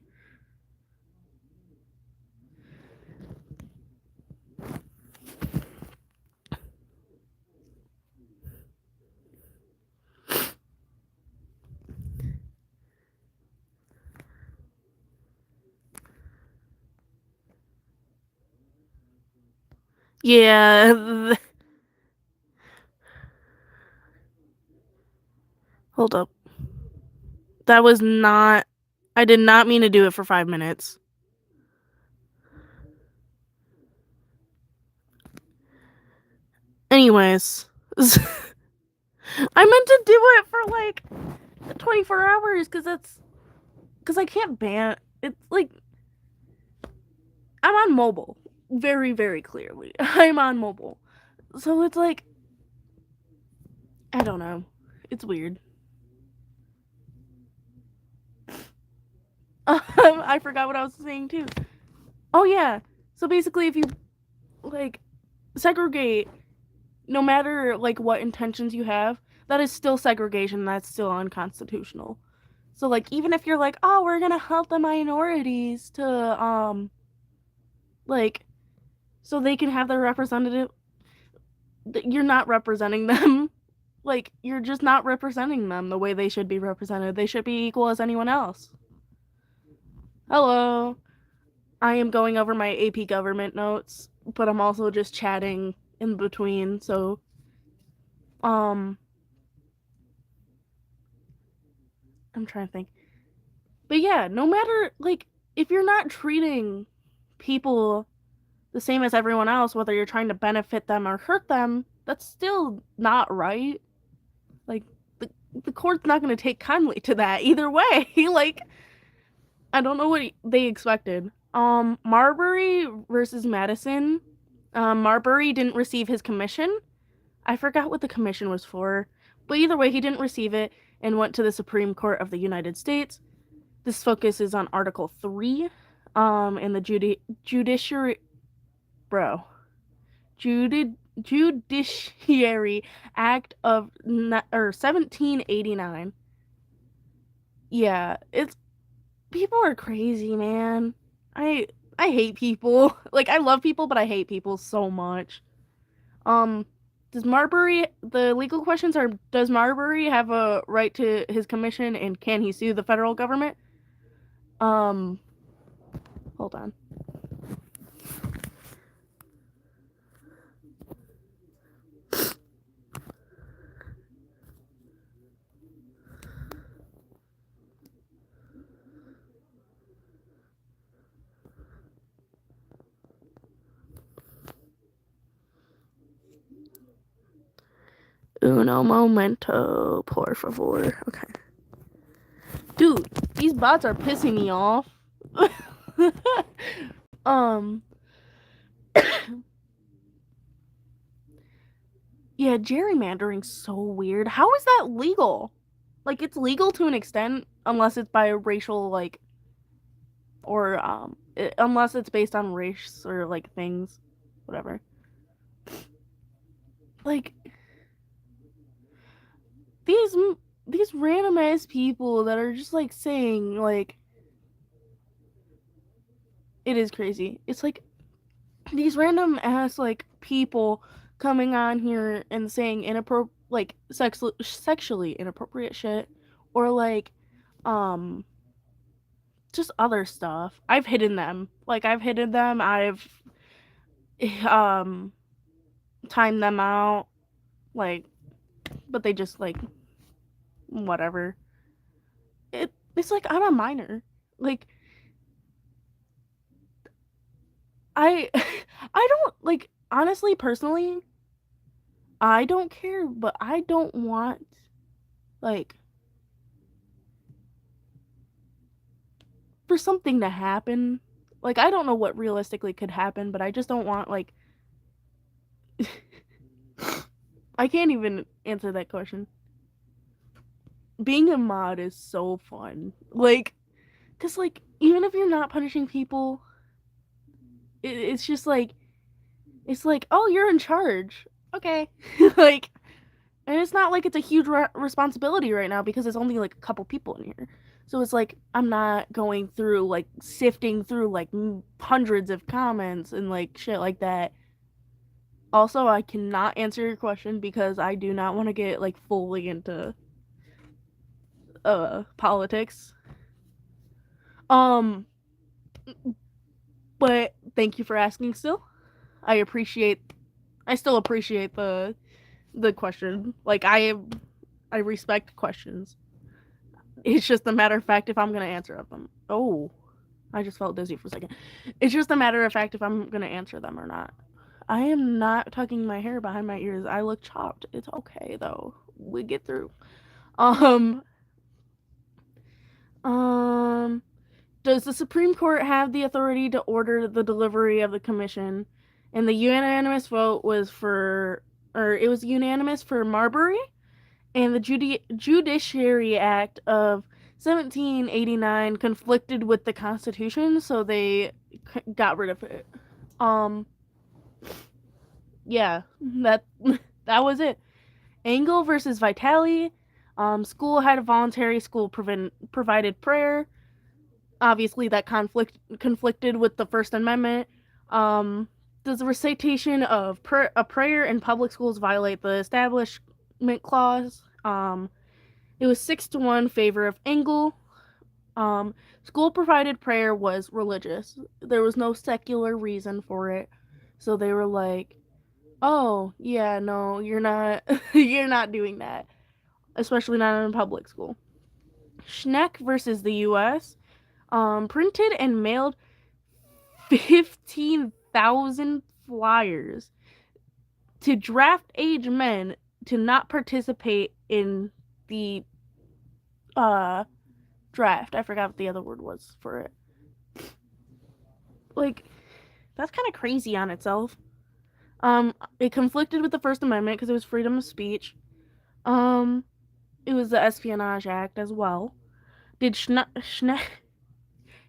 Yeah. Hold up. That was not. I did not mean to do it for 5 minutes. Anyways, I meant to do it for like 24 hours because I can't ban. It's like I'm on mobile, very very clearly. I'm on mobile, so it's like I don't know. It's weird. I forgot what I was saying too. Oh yeah. So basically, if you like segregate, no matter like what intentions you have, that is still segregation. That's still unconstitutional. So like even if you're like, oh, we're gonna help the minorities to like so they can have their representative, you're not representing them. Like you're just not representing them the way they should be represented. They should be equal as anyone else. Hello. I am going over my AP government notes, but I'm also just chatting in between, so I'm trying to think. But yeah, no matter like if you're not treating people the same as everyone else, whether you're trying to benefit them or hurt them, that's still not right. Like the court's not going to take kindly to that either way. Like I don't know what they expected. Marbury versus Madison. Marbury didn't receive his commission. I forgot what the commission was for, but either way, he didn't receive it and went to the Supreme Court of the United States. This focuses on Article 3, in the judiciary, bro, Judiciary Act of 1789. Yeah, it's people are crazy, man. I I hate people. Like I love people, but I hate people so much. Um, does Marbury, the legal questions are, does Marbury have a right to his commission and can he sue the federal government? Um, hold on. Uno momento, por favor. Okay. Dude, these bots are pissing me off. Yeah, gerrymandering's so weird. How is that legal? Like, it's legal to an extent, unless it's by racial, like, or, unless it's based on race or, like, things. Whatever. Like, these random ass people that are just, like, saying, like, it is crazy. It's like, these random ass, like, people coming on here and saying like, sexually inappropriate shit, or, like, just other stuff. I've hidden them. Like, I've timed them out, like, but they just, like, whatever. It's like, I'm a minor. Like, I I don't, like, honestly, personally, I don't care, but I don't want, like, for something to happen. Like, I don't know what realistically could happen, but I just don't want, like, I can't even answer that question. Being a mod is so fun. Like, cause like even if you're not punishing people, it's just like it's like, oh, you're in charge. Okay, like, and it's not like it's a huge responsibility right now because it's only like a couple people in here. So it's like I'm not going through like sifting through like hundreds of comments and like shit like that. Also, I cannot answer your question because I do not want to get like fully into politics. Um, but thank you for asking still. I still appreciate the question. Like I respect questions. It's just a matter of fact if I'm gonna answer them. Oh, I just felt dizzy for a second. It's just a matter of fact if I'm gonna answer them or not. I am not tucking my hair behind my ears. I look chopped. It's okay though. We get through. Um, um, does the Supreme Court have the authority to order the delivery of the commission? And the unanimous vote was it was unanimous for Marbury, and the Judiciary Act of 1789 conflicted with the Constitution, so they got rid of it. Yeah, that was it. Engel versus Vitale. School had a voluntary school provided prayer. Obviously, that conflicted with the First Amendment. Does the recitation of a prayer in public schools violate the Establishment Clause? It was 6-1 favor of Engel. School provided prayer was religious. There was no secular reason for it, so they were like, "Oh, yeah, no, you're not, you're not doing that, especially not in public school." Schneck versus the U.S. Printed and mailed 15,000 flyers to draft age men to not participate in the draft. I forgot what the other word was for it. Like, that's kind of crazy on itself. It conflicted with the First Amendment because it was freedom of speech. It was the Espionage Act as well. Did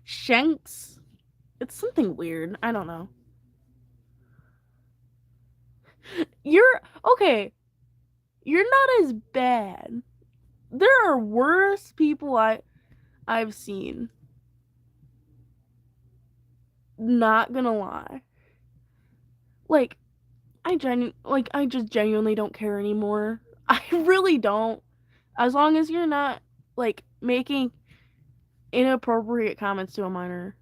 Shanks? It's something weird. I don't know. You're okay. You're not as bad. There are worse people I've seen. Not gonna lie. Like, I just genuinely don't care anymore. I really don't. As long as you're not like making inappropriate comments to a minor.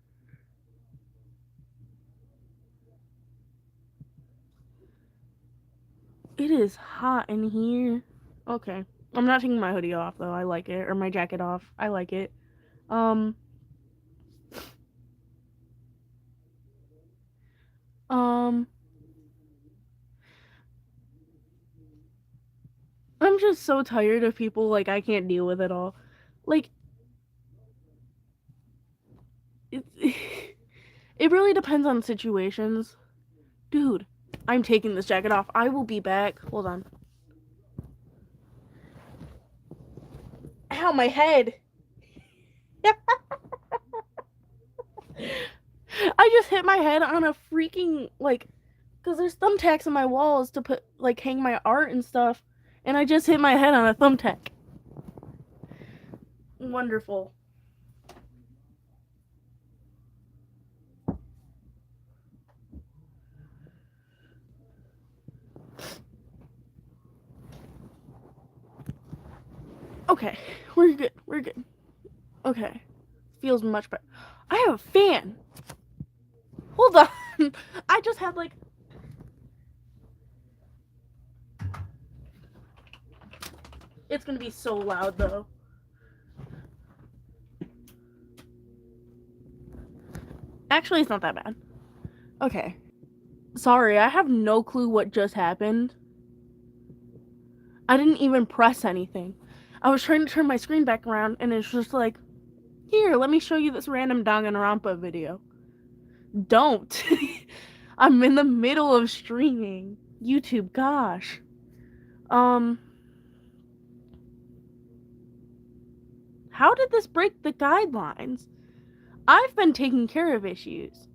It is hot in here. Okay. I'm not taking my hoodie off though. I like it. Or my jacket off. I like it. Um um I'm just so tired of people like I can't deal with it all. Like it, it really depends on situations. Dude, I'm taking this jacket off. I will be back. Hold on. Ow, my head. I just hit my head on a freaking, like, because there's thumbtacks on my walls to put, like, hang my art and stuff. And I just hit my head on a thumbtack. Wonderful. Okay, we're good. We're good. Okay. Feels much better. I have a fan. Hold on. I just had, like, it's gonna be so loud, though. Actually, it's not that bad. Okay. Sorry, I have no clue what just happened. I didn't even press anything. I was trying to turn my screen back around, and it's just like, here, let me show you this random Danganronpa video. Don't. I'm in the middle of streaming. YouTube, gosh. How did this break the guidelines? I've been taking care of issues.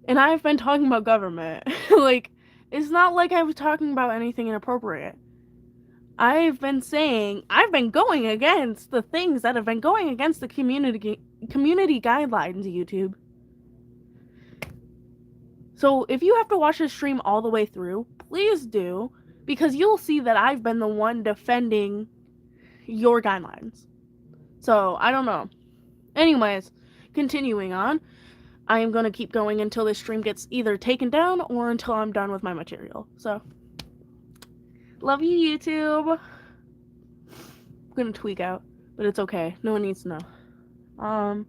And I've been talking about government. Like, it's not like I was talking about anything inappropriate. I've been going against the things that have been going against the community guidelines, YouTube. So if you have to watch this stream all the way through, please do, because you'll see that I've been the one defending your guidelines. So, I don't know. Anyways, continuing on, I am going to keep going until this stream gets either taken down or until I'm done with my material. So, love you, YouTube. I'm going to tweak out, but it's okay. No one needs to know.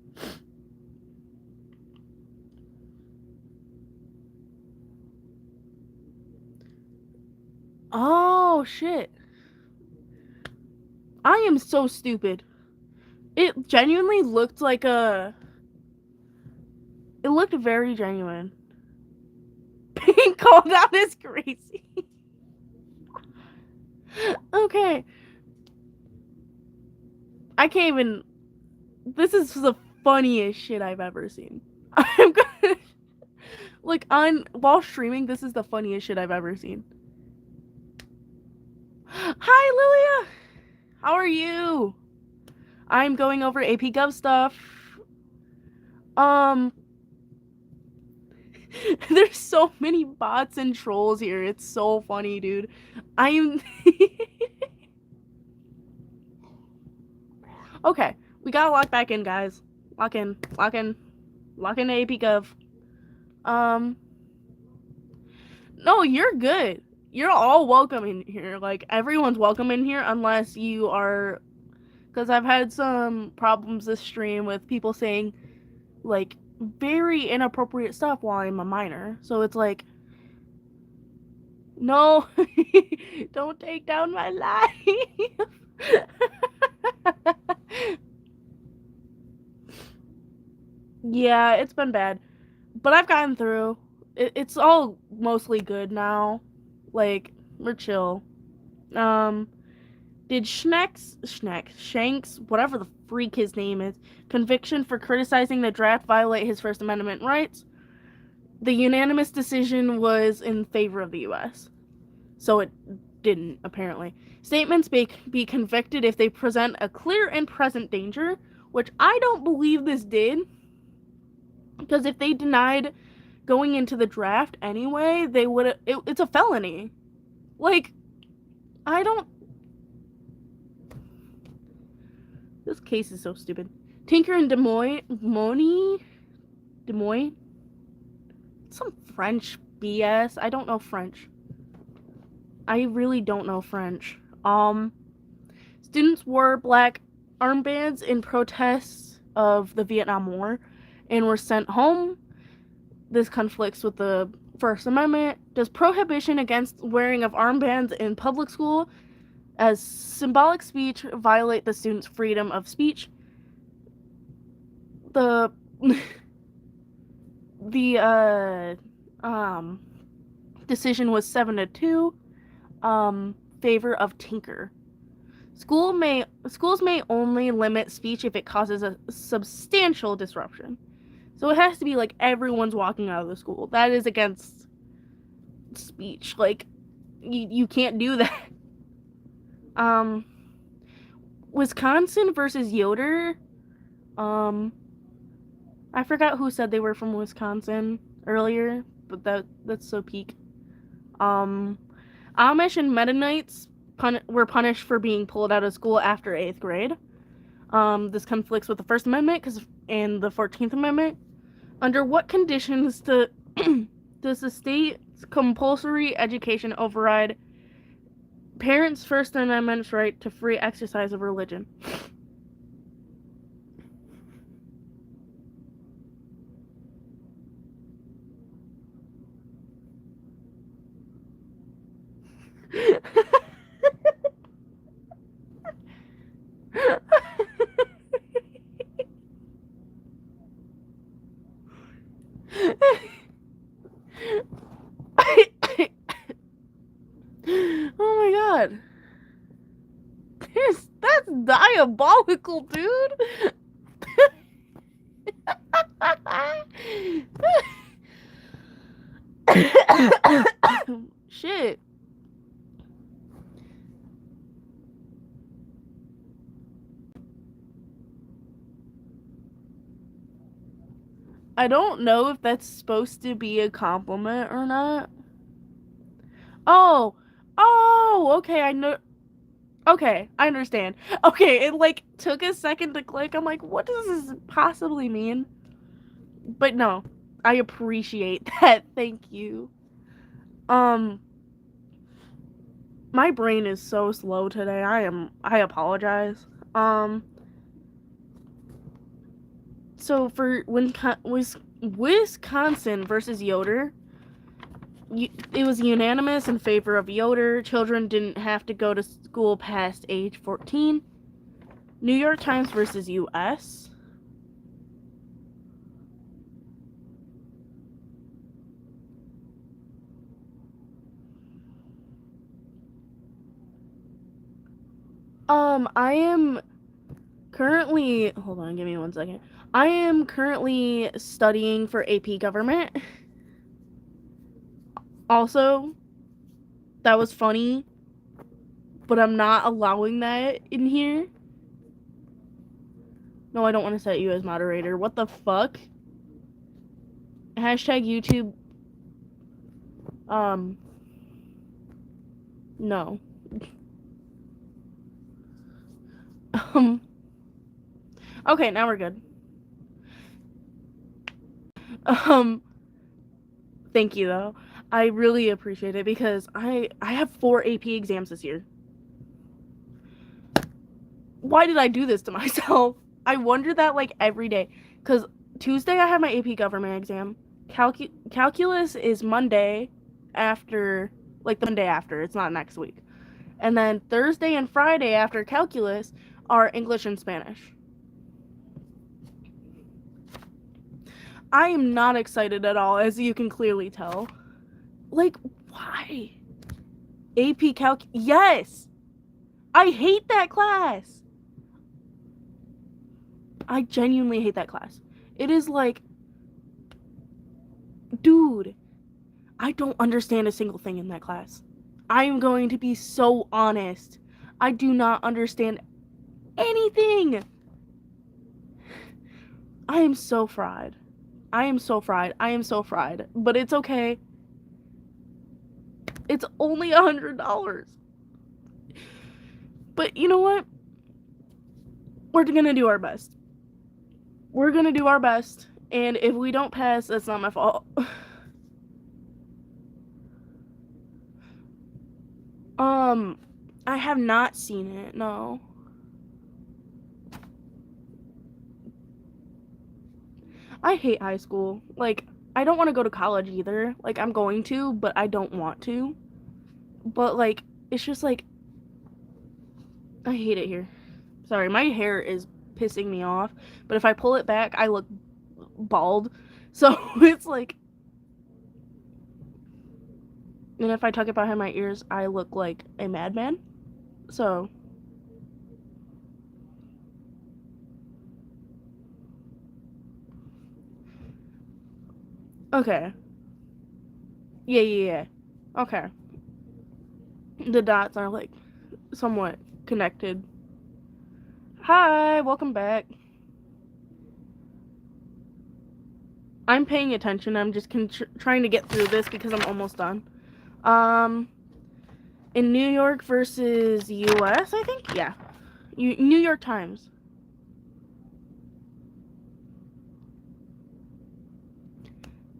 Oh, shit. I am so stupid. It genuinely looked like a... It looked very genuine. Being called out as crazy. Okay. I can't even... This is the funniest shit I've ever seen. I'm gonna... Like, while streaming, this is the funniest shit I've ever seen. Hi, Lilia! How are you? I'm going over AP Gov stuff. There's so many bots and trolls here. It's so funny, dude. I'm... Okay, we gotta lock back in, guys. Lock in to AP Gov. No, you're good. You're all welcome in here. Like, everyone's welcome in here unless you are... Because I've had some problems this stream with people saying, like, very inappropriate stuff while I'm a minor. So it's like, no, don't take down my life. Yeah, it's been bad. But I've gotten through. It's all mostly good now. Like, we're chill. Did Shanks, whatever the freak his name is, conviction for criticizing the draft violate his First Amendment rights? The unanimous decision was in favor of the U.S. So it didn't, apparently. Statements may be convicted if they present a clear and present danger, which I don't believe this did. Because if they denied going into the draft anyway, they would... It's a felony. Like, I don't... This case is so stupid. Tinker and Des Moines? Some French BS. I don't know French. I really don't know French. Students wore black armbands in protest of the Vietnam War and were sent home. This conflicts with the First Amendment. Does prohibition against wearing of armbands in public school as symbolic speech violate the students' freedom of speech? The decision was 7-2 favor of Tinker. Schools may only limit speech if it causes a substantial disruption. So it has to be like everyone's walking out of the school. That is against speech. Like, you can't do that. Wisconsin versus Yoder. I forgot who said they were from Wisconsin earlier, but that's so peak. Amish and Mennonites were punished for being pulled out of school after 8th grade. This conflicts with the First Amendment and the 14th Amendment. Under what conditions does the state's compulsory education override parents' First Amendment right to free exercise of religion? Oh my god. That's diabolical, dude. Shit. I don't know if that's supposed to be a compliment or not. Oh, okay, I know. Okay, I understand. Okay, it like took a second to click. I'm like, what does this possibly mean? But no, I appreciate that. Thank you. My brain is so slow today. I apologize. So for Wisconsin versus Yoder, it was unanimous in favor of Yoder. Children didn't have to go to school past age 14. New York Times versus U.S. I am currently, hold on, give me 1 second. I am currently studying for AP Government. Also, that was funny, but I'm not allowing that in here. No, I don't want to set you as moderator. What the fuck? Hashtag YouTube. No. Okay, now we're good. Thank you though. I really appreciate it because I have 4 AP exams this year. Why did I do this to myself? I wonder that like every day. Because Tuesday I have my AP Government exam. Calculus is Monday after, like the Monday after. It's not next week. And then Thursday and Friday after Calculus are English and Spanish. I am not excited at all, as you can clearly tell. Like, why? AP Calc... Yes! I hate that class! I genuinely hate that class. It is like... Dude, I don't understand a single thing in that class. I am going to be so honest. I do not understand anything! I am so fried. I am so fried. But it's okay. It's only $100. But you know what? We're gonna do our best. We're gonna do our best. And if we don't pass, that's not my fault. I have not seen it, no. I hate high school. Like, I don't want to go to college either. Like, I'm going to, but I don't want to. But, like, it's just like, I hate it here. Sorry, my hair is pissing me off. But if I pull it back, I look bald. So, it's like... And if I tuck it behind my ears, I look like a madman. So... Okay. Yeah. Okay. The dots are, like, somewhat connected. Hi, welcome back. I'm paying attention. I'm just trying to get through this because I'm almost done. In New York versus U.S., I think? Yeah. New York Times.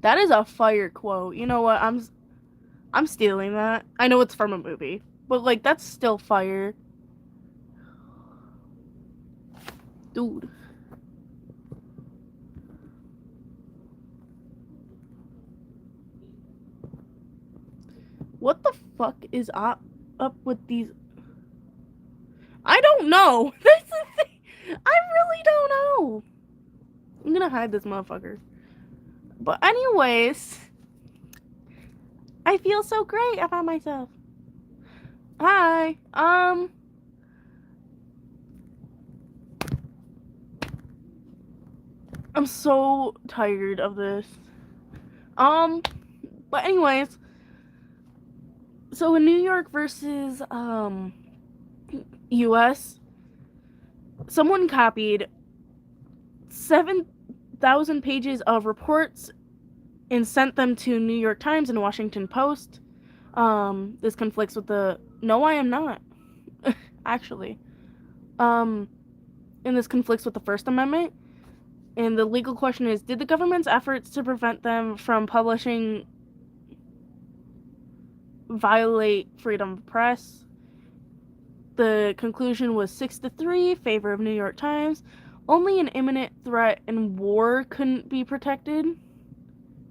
That is a fire quote. You know what? I'm stealing that. I know it's from a movie, but like that's still fire. Dude. What the fuck is up with these? I don't know. That's the thing. I really don't know. I'm gonna hide this motherfucker. But anyways, I feel so great about myself. Hi. I'm so tired of this. But anyways, so in New York versus US, someone copied 7,000 pages of reports and sent them to New York Times and Washington Post. This conflicts with the... No, I am not. Actually. And this conflicts with the First Amendment. And the legal question is, did the government's efforts to prevent them from publishing violate freedom of press? The conclusion was 6-3, favor of New York Times. Only an imminent threat and war couldn't be protected.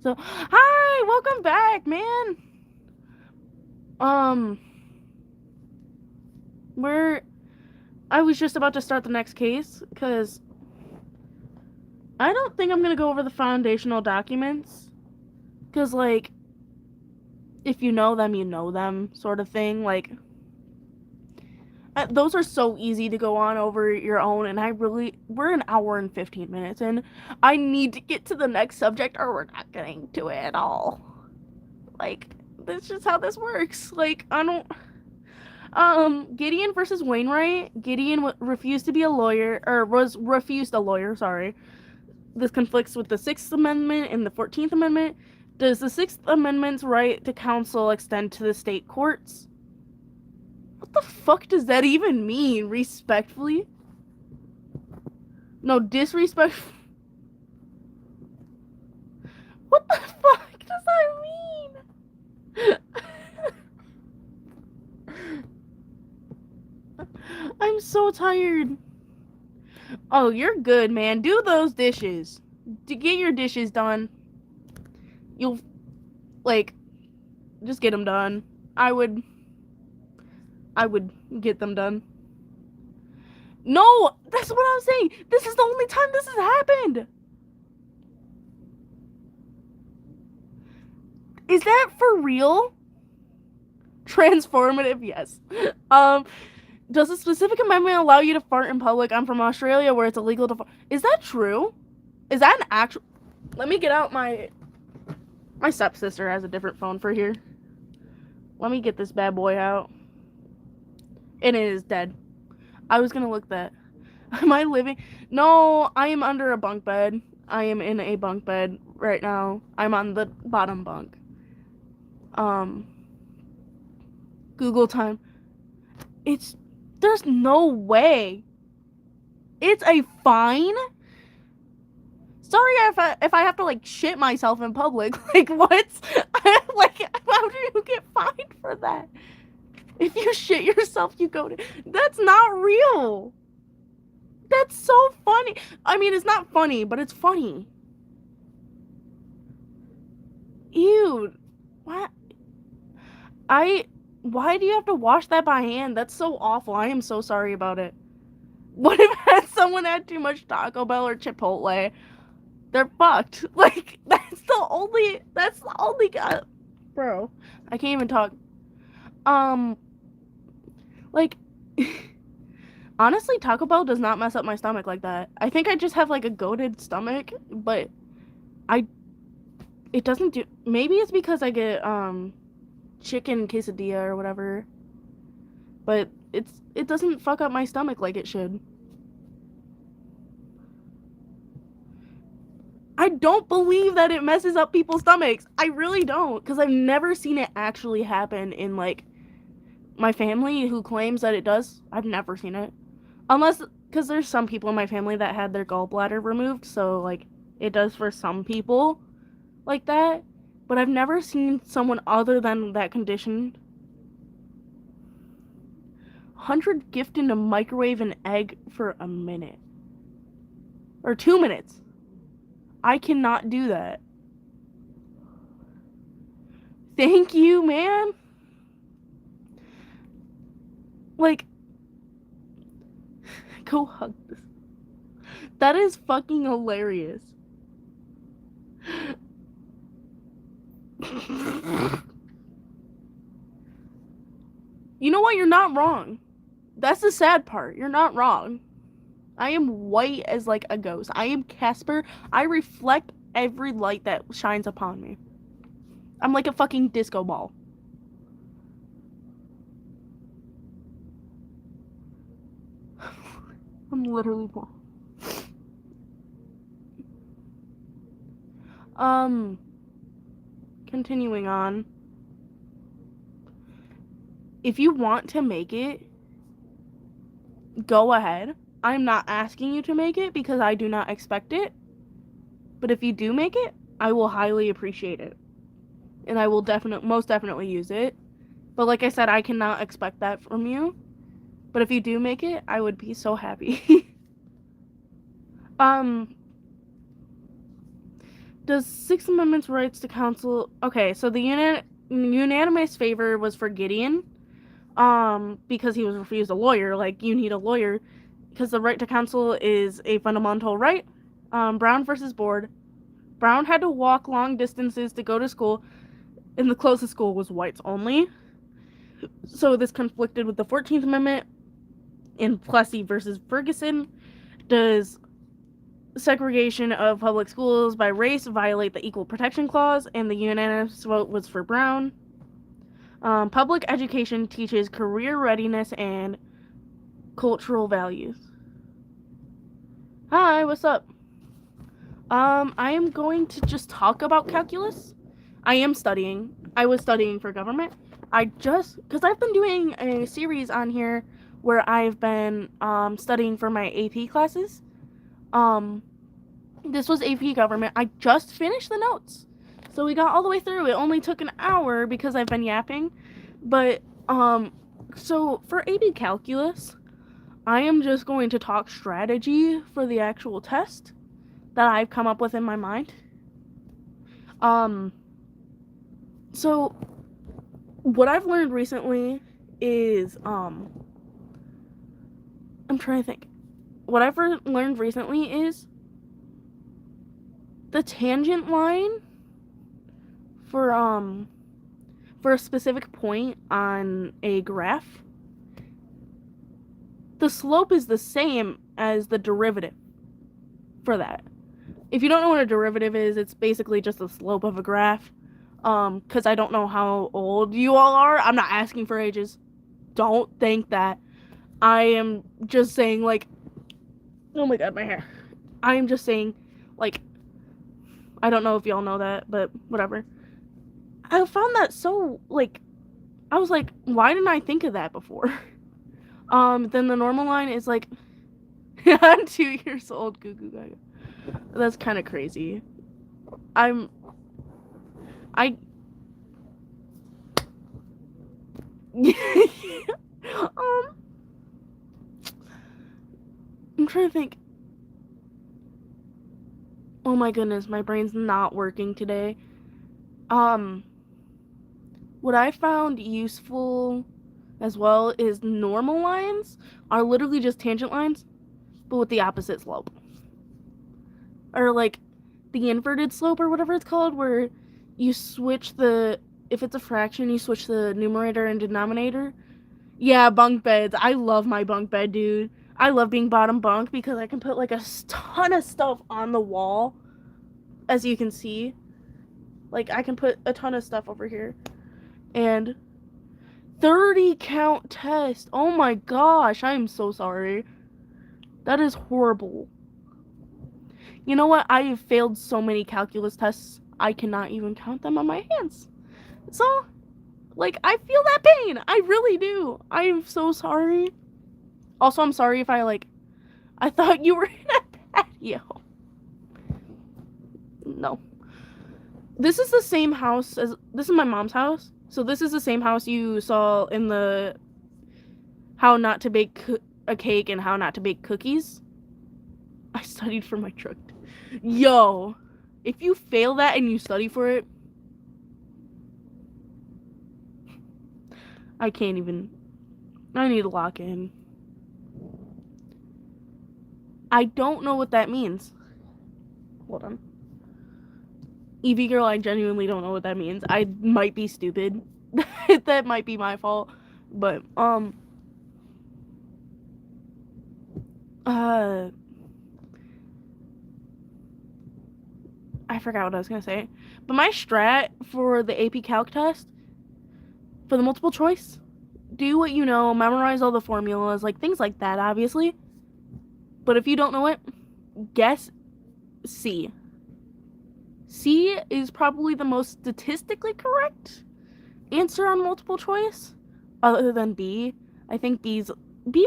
So, hi, welcome back, man. Um, I was just about to start the next case, because I don't think I'm gonna go over the foundational documents, because, like, if you know them, sort of thing. Like, those are so easy to go on over your own, and we're an hour and 15 minutes, and I need to get to the next subject, or we're not getting to it at all. Like, that's just how this works. Like, I don't. Gideon versus Wainwright. Gideon refused to be a lawyer, or was refused a lawyer, sorry. This conflicts with the 6th Amendment and the 14th Amendment. Does the 6th Amendment's right to counsel extend to the state courts? What the fuck does that even mean, respectfully? No, disrespect. What the fuck does that mean? I'm so tired. Oh, you're good, man. Do those dishes. To get your dishes done. You'll, like, just get them done. I would get them done. No, that's what I'm saying. This is the only time this has happened. Is that for real? Transformative, yes. Does a specific amendment allow you to fart in public? I'm from Australia where it's illegal to fart. Is that true? Is that an actual... Let me get out my stepsister has a different phone for here. Let me get this bad boy out. And it is dead. I was gonna look that. Am I living? No, I am under a bunk bed. I am in a bunk bed right now. I'm on the bottom bunk. Google time. There's no way. It's a fine? Sorry if I have to, like, shit myself in public. Like, what? Like, how do you get fined for that? If you shit yourself, you go to... That's not real. That's so funny. I mean, it's not funny, but it's funny. Ew. What? Why do you have to wash that by hand? That's so awful. I am so sorry about it. What if someone had too much Taco Bell or Chipotle? They're fucked. Like, that's the only guy. Bro, I can't even talk. Like, honestly, Taco Bell does not mess up my stomach like that. I think I just have, like, a goated stomach, but it doesn't do... Maybe it's because I get, chicken quesadilla or whatever. But it doesn't fuck up my stomach like it should. I don't believe that it messes up people's stomachs. I really don't, because I've never seen it actually happen in, like, my family who claims that it does. I've never seen it. Unless, because there's some people in my family that had their gallbladder removed, so, like, it does for some people like that. But I've never seen someone other than that condition. 100 gift in a microwave an egg for a minute. Or 2 minutes. I cannot do that. Thank you, man. Like, go hug this. That is fucking hilarious. You know what? You're not wrong. That's the sad part. You're not wrong. I am white as, like, a ghost. I am Casper. I reflect every light that shines upon me. I'm like a fucking disco ball. I'm literally ball. Continuing on. If you want to make it, go ahead. I'm not asking you to make it because I do not expect it. But if you do make it, I will highly appreciate it. And I will most definitely use it. But like I said, I cannot expect that from you. But if you do make it, I would be so happy. Does 6th Amendment's rights to counsel... Okay, so the unanimous favor was for Gideon, because he was refused a lawyer. Like, you need a lawyer because the right to counsel is a fundamental right. Brown versus Board. Brown had to walk long distances to go to school, and the closest school was whites only. So this conflicted with the 14th Amendment. In Plessy versus Ferguson, does segregation of public schools by race violate the Equal Protection Clause? And the unanimous vote was for Brown. Public education teaches career readiness and cultural values. Hi, what's up? I am going to just talk about calculus. I am studying. I was studying for government. Because I've been doing a series on here where I've been studying for my AP classes. This was AP government. I just finished the notes. So we got all the way through. It only took an hour because I've been yapping. But, so for AP calculus, I am just going to talk strategy for the actual test that I've come up with in my mind. So what I've learned recently is, I'm trying to think. What I've learned recently is the tangent line for a specific point on a graph, the slope is the same as the derivative for that. If you don't know what a derivative is, it's basically just the slope of a graph. Because I don't know how old you all are. I'm not asking for ages. Don't think that. I am just saying, like, oh my god, my hair. I am just saying, like, I don't know if y'all know that, but whatever. I found that so, like, I was like, why didn't I think of that before? Then the normal line is like, I'm 2 years old, goo goo gaga. That's kind of crazy. I'm trying to think. Oh my goodness, my brain's not working today. What I found useful as well is normal lines are literally just tangent lines, but with the opposite slope. Or like the inverted slope or whatever it's called, where you switch if it's a fraction, you switch the numerator and denominator. Yeah, bunk beds. I love my bunk bed, dude. I love being bottom bunk because I can put like a ton of stuff on the wall, as you can see. Like, I can put a ton of stuff over here. And 30 count test. Oh my gosh, I am so sorry. That is horrible. You know what? I have failed so many calculus tests, I cannot even count them on my hands. So, like, I feel that pain. I really do. I am so sorry. Also, I'm sorry if I thought you were in a patio. No. This is the same house this is my mom's house. So this is the same house you saw in the how not to bake a cake and how not to bake cookies. I studied for my truck. Yo, if you fail that and you study for it, I need to lock in. I don't know what that means. Hold on. Evie girl, I genuinely don't know what that means. I might be stupid. That might be my fault. But, I forgot what I was gonna say. But my strat for the AP Calc test, for the multiple choice, do what you know, memorize all the formulas, like things like that, obviously. But if you don't know it, guess C. C is probably the most statistically correct answer on multiple choice, other than B. I think B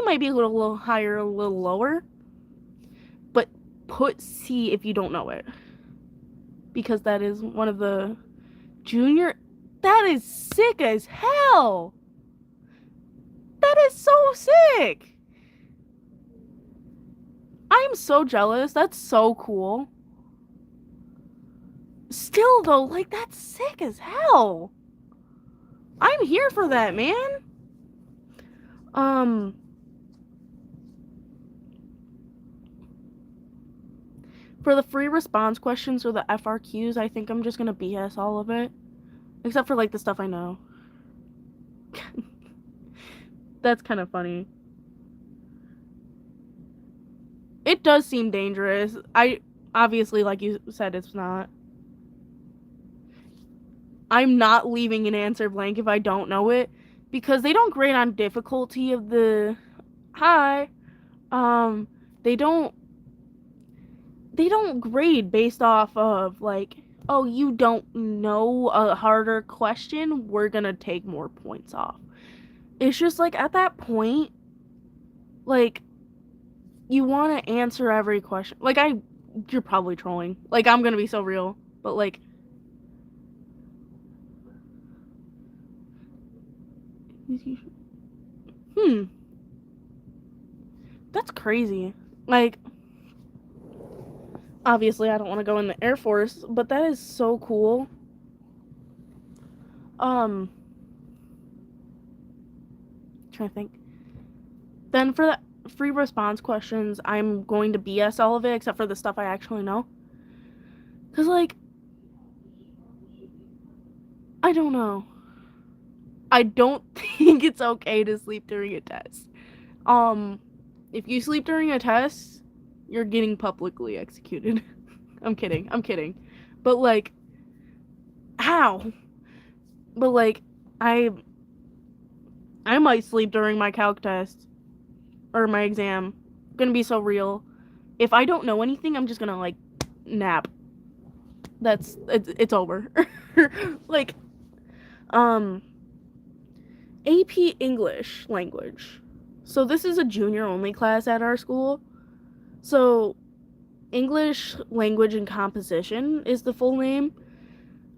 might be a little higher, a little lower. But put C if you don't know it. Because that is one of the that is sick as hell. That is so sick. I am so jealous. That's so cool. Still though, like, that's sick as hell. I'm here for that, man. For the free response questions or the FRQs, I think I'm just gonna BS all of it. Except for, like, the stuff I know. That's kind of funny. It does seem dangerous. Obviously, like you said, it's not. I'm not leaving an answer blank if I don't know it, because they don't grade on difficulty of the... Hi. They don't grade based off of, like, oh, you don't know a harder question, we're gonna take more points off. It's just, like, at that point, like, you want to answer every question. Like, you're probably trolling. Like, I'm gonna be so real. But, like, that's crazy. Like, obviously I don't want to go in the Air Force, but that is so cool. Trying to think. Then for the free response questions, I'm going to BS all of it except for the stuff I actually know. Cause, like, I don't know. I don't think it's okay to sleep during a test. If you sleep during a test, you're getting publicly executed. I'm kidding. But, like, how? But, like, I might sleep during my calc test or my exam. I'm gonna be so real. If I don't know anything, I'm just gonna, like, nap. It's over. Like, AP English language. So this is a junior only class at our school. So English language and composition is the full name.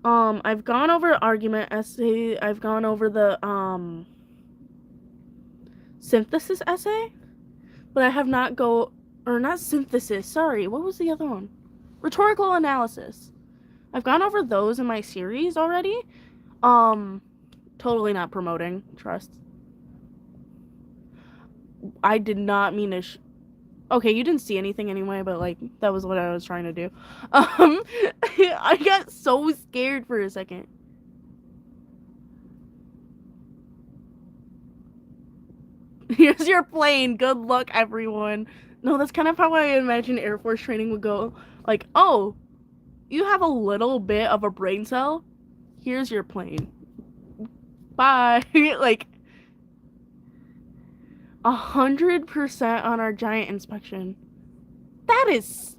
I've gone over argument essay. I've gone over the synthesis essay, but I have not not synthesis. Sorry, what was the other one? Rhetorical analysis. I've gone over those in my series already. Totally not promoting. Trust. I did not mean to. Okay, you didn't see anything anyway, but, like, that was what I was trying to do. I got so scared for a second. Here's your plane. Good luck, everyone. No, that's kind of how I imagine Air Force training would go. Like, oh, you have a little bit of a brain cell? Here's your plane. Bye. Like, 100% on our giant inspection. That is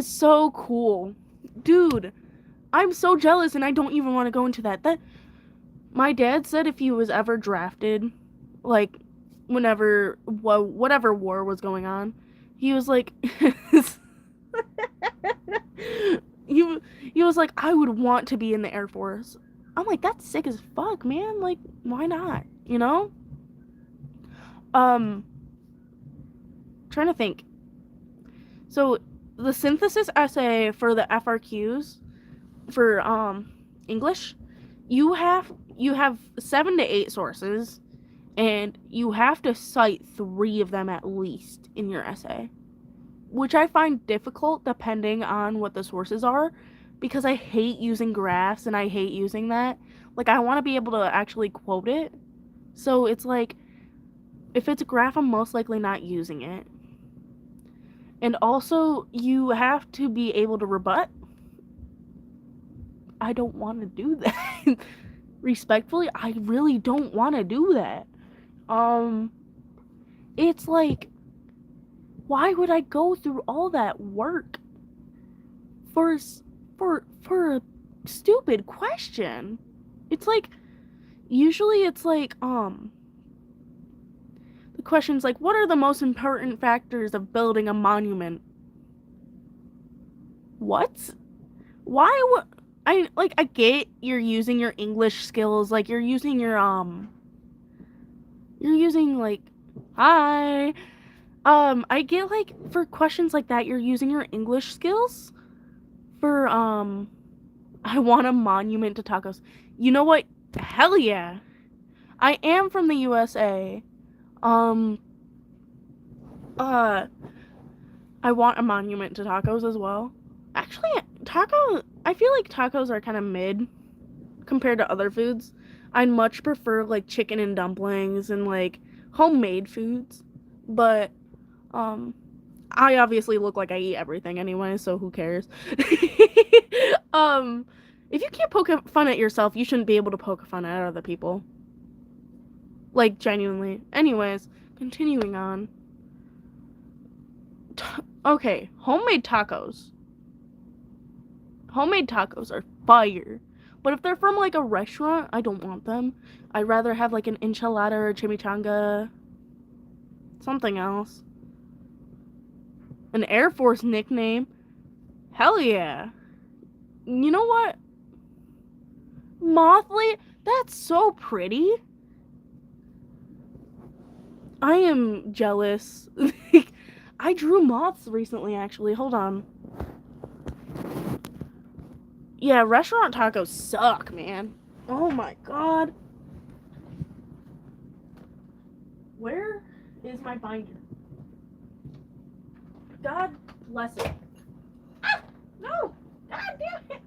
so cool. Dude, I'm so jealous and I don't even want to go into that. My dad said if he was ever drafted, like, whatever war was going on, he was like he was like, I would want to be in the Air Force. I'm like, that's sick as fuck, man. Like, why not? You know? Trying to think. So the synthesis essay for the FRQs for English, you have 7 to 8 sources, and you have to cite 3 of them at least in your essay, which I find difficult depending on what the sources are, because I hate using graphs and I hate using that. Like, I want to be able to actually quote it. So it's like, if it's a graph, I'm most likely not using it. And also, you have to be able to rebut. I don't want to do that. Respectfully, I really don't want to do that. It's like, why would I go through all that work for a stupid question? It's like, usually it's like, the question's like, what are the most important factors of building a monument? What? Why would I get you're using your English skills, like, you're using like, hi. I get, like, for questions like that, you're using your English skills for, I want a monument to tacos. You know what? Hell yeah. I am from the USA. Um, uh, I want a monument to tacos as well. Actually, I feel like tacos are kind of mid compared to other foods. I much prefer like chicken and dumplings and like homemade foods. But um I obviously look like I eat everything anyway, so who cares? um if you can't poke fun at yourself, you shouldn't be able to poke fun at other people. Like genuinely. Anyways, continuing on. Okay, homemade tacos. Homemade tacos are fire. But if they're from like a restaurant, I don't want them. I'd rather have like an enchilada or a chimichanga. Something else. An Air Force nickname. Hell yeah. You know what? Mothly? That's so pretty. I am jealous. I drew moths recently, actually. Hold on. Yeah, restaurant tacos suck, man. Oh my god. Where is my binder? God bless it. Ah! No! God damn it!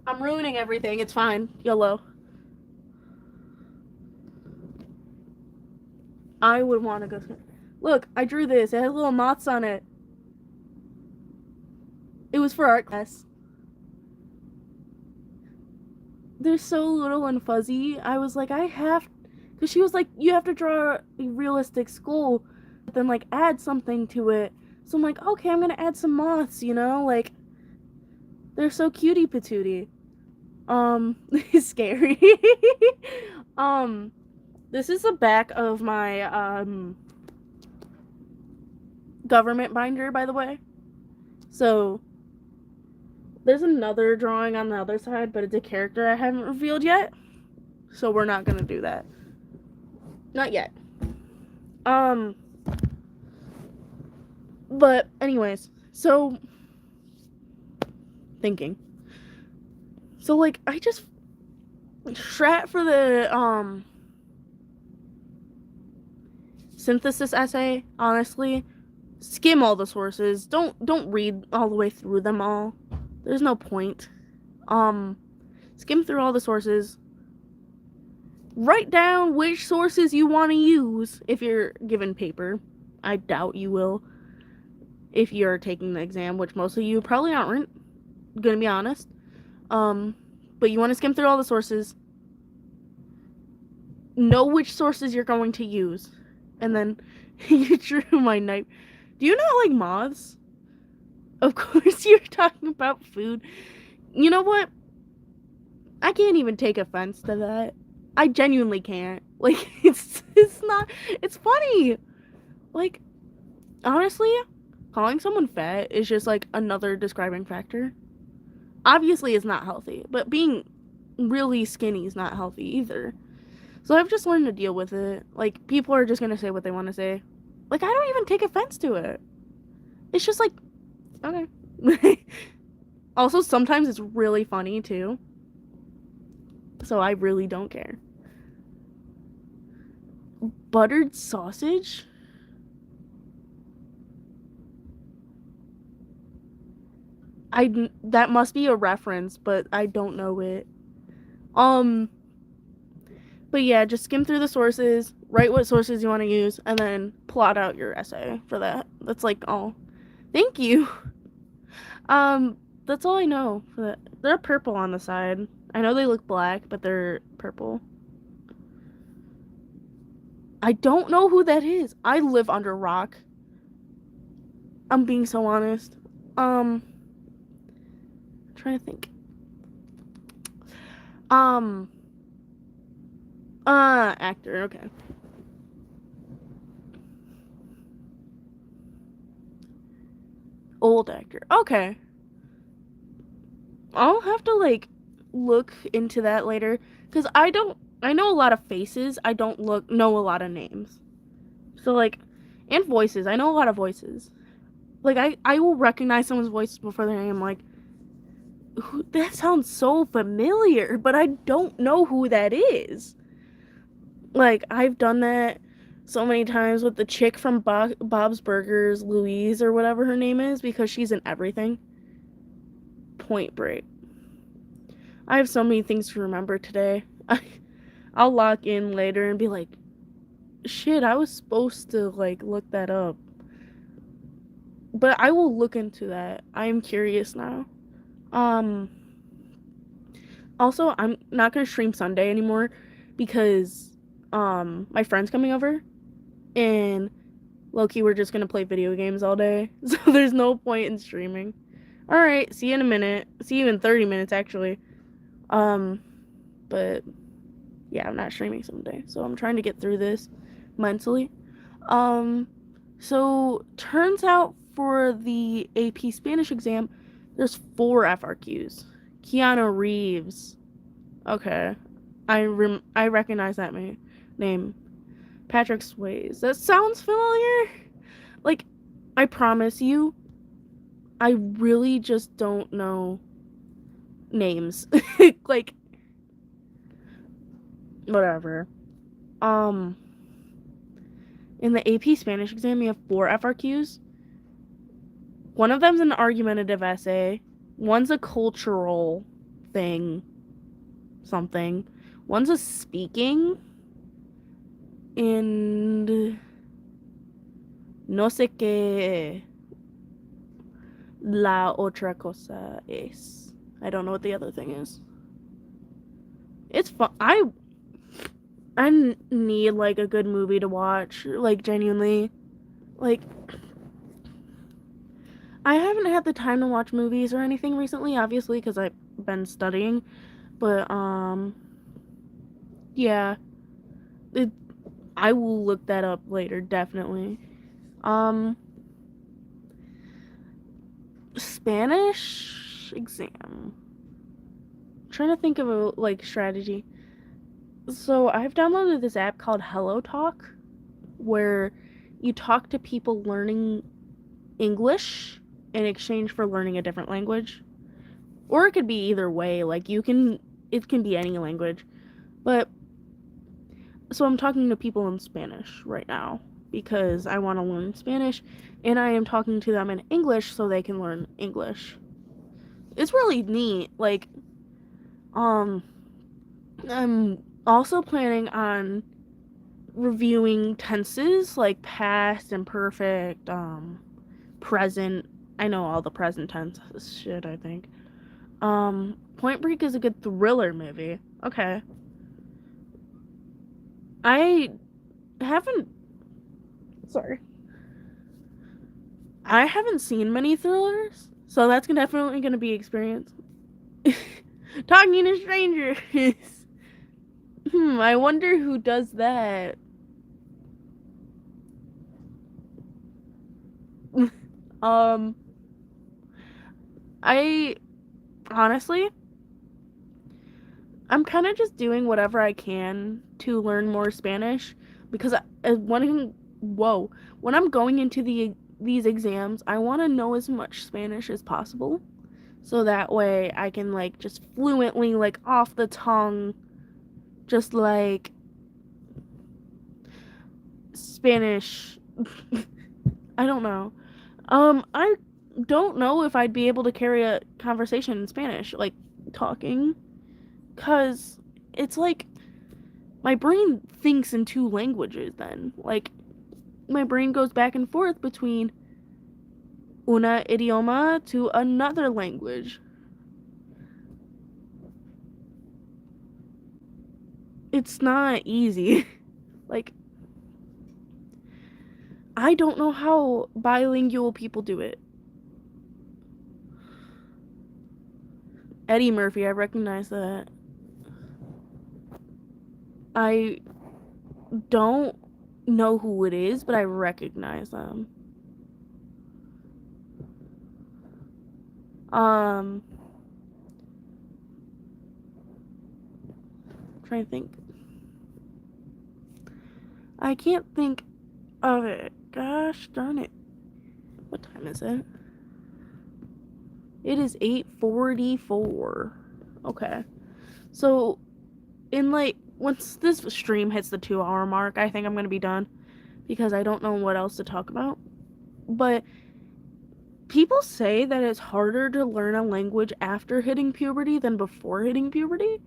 I'm ruining everything. It's fine. YOLO. I would want to go. Look, I drew this. It has little moths on it. It was for art class. They're so little and fuzzy. I was like, I have. Because she was like, you have to draw a realistic skull, but then, like, add something to it. So I'm like, okay, I'm going to add some moths, you know? Like, they're so cutie patootie. Scary. This is the back of my, government binder, by the way. So, there's another drawing on the other side, but it's a character I haven't revealed yet. So we're not gonna do that. Not yet. But anyways, so thinking. So like I just strat for the synthesis essay, honestly. Skim all the sources. Don't read all the way through them all. There's no point. Skim through all the sources. Write down which sources you want to use if you're given paper. I doubt you will if you're taking the exam, which most of you probably aren't, gonna be honest. But you want to skim through all the sources. Know which sources you're going to use. And then you drew my knife. Do you not like moths? Of course you're talking about food. You know what? I can't even take offense to that. I genuinely can't. Like, it's not, it's funny. Like, honestly, calling someone fat is just like another describing factor. Obviously, it's not healthy, but being really skinny is not healthy either. So I've just learned to deal with it. Like, people are just gonna say what they want to say. Like, I don't even take offense to it. It's just like, okay. Also, sometimes it's really funny too. So I really don't care. Buttered sausage? That must be a reference, but I don't know it. But yeah, just skim through the sources, write what sources you want to use, and then plot out your essay for that. That's like all. Thank you. That's all I know for that. They're purple on the side. I know they look black, but they're purple. I don't know who that is. I live under a rock. I'm being so honest. I'm trying to think. Actor, okay. Old actor. Okay. I'll have to like look into that later cuz I know a lot of faces. I don't know a lot of names. So like and voices. I know a lot of voices. Like I will recognize someone's voice before their name like that sounds so familiar, but I don't know who that is. Like, I've done that so many times with the chick from Bob's Burgers, Louise, or whatever her name is, because she's in everything. Point Break. I have so many things to remember today. I'll lock in later and be like, shit, I was supposed to, like, look that up. But I will look into that. I am curious now. Um, Also, I'm not gonna stream Sunday anymore because my friend's coming over and low-key we're just gonna play video games all day. So there's no point in streaming. Alright, see you in a minute. See you in 30 minutes actually. Um but yeah, I'm not streaming Sunday. So I'm trying to get through this mentally. Um so turns out for the AP Spanish exam, there's 4 FRQs. Keanu Reeves. Okay. I recognize that name. Patrick Swayze. That sounds familiar. Like, I promise you, I really just don't know names. Like, whatever. Um, in the AP Spanish exam, you have 4 FRQs. One of them's an argumentative essay. One's a cultural thing. Something. One's a speaking. And no sé qué la otra cosa es. I don't know what the other thing is. It's fun. I need like a good movie to watch, like genuinely. Like I haven't had the time to watch movies or anything recently, obviously because I've been studying, but yeah, it I will look that up later definitely. Um Spanish exam. I'm trying to think of a like strategy. So I've downloaded this app called Hello Talk where you talk to people learning English in exchange for learning a different language. Or it could be either way, like it can be any language. But so I'm talking to people in Spanish right now because I want to learn Spanish and I am talking to them in English so they can learn English. It's really neat. Like I'm also planning on reviewing tenses like past and perfect, present. I know all the present tense shit, I think. Point Break is a good thriller movie. Okay. I haven't sorry. I haven't seen many thrillers, so that's definitely gonna be experience. Talking to strangers. I wonder who does that. um I honestly I'm kind of just doing whatever I can to learn more Spanish because when I'm going into these exams, I want to know as much Spanish as possible so that way I can like just fluently like off the tongue just like Spanish. I don't know. I don't know if I'd be able to carry a conversation in Spanish like talking cuz it's like my brain thinks in 2 languages then. Like my brain goes back and forth between una idioma to another language. It's not easy. Like I don't know how bilingual people do it. Eddie Murphy, I recognize that. I don't know who it is, but I recognize them. Um, trying to think. I can't think of it. Gosh darn it. What time is it? It is 8:44. Okay. So, in like, once this stream hits the 2-hour mark, I think I'm going to be done because I don't know what else to talk about. But people say that it's harder to learn a language after hitting puberty than before hitting puberty.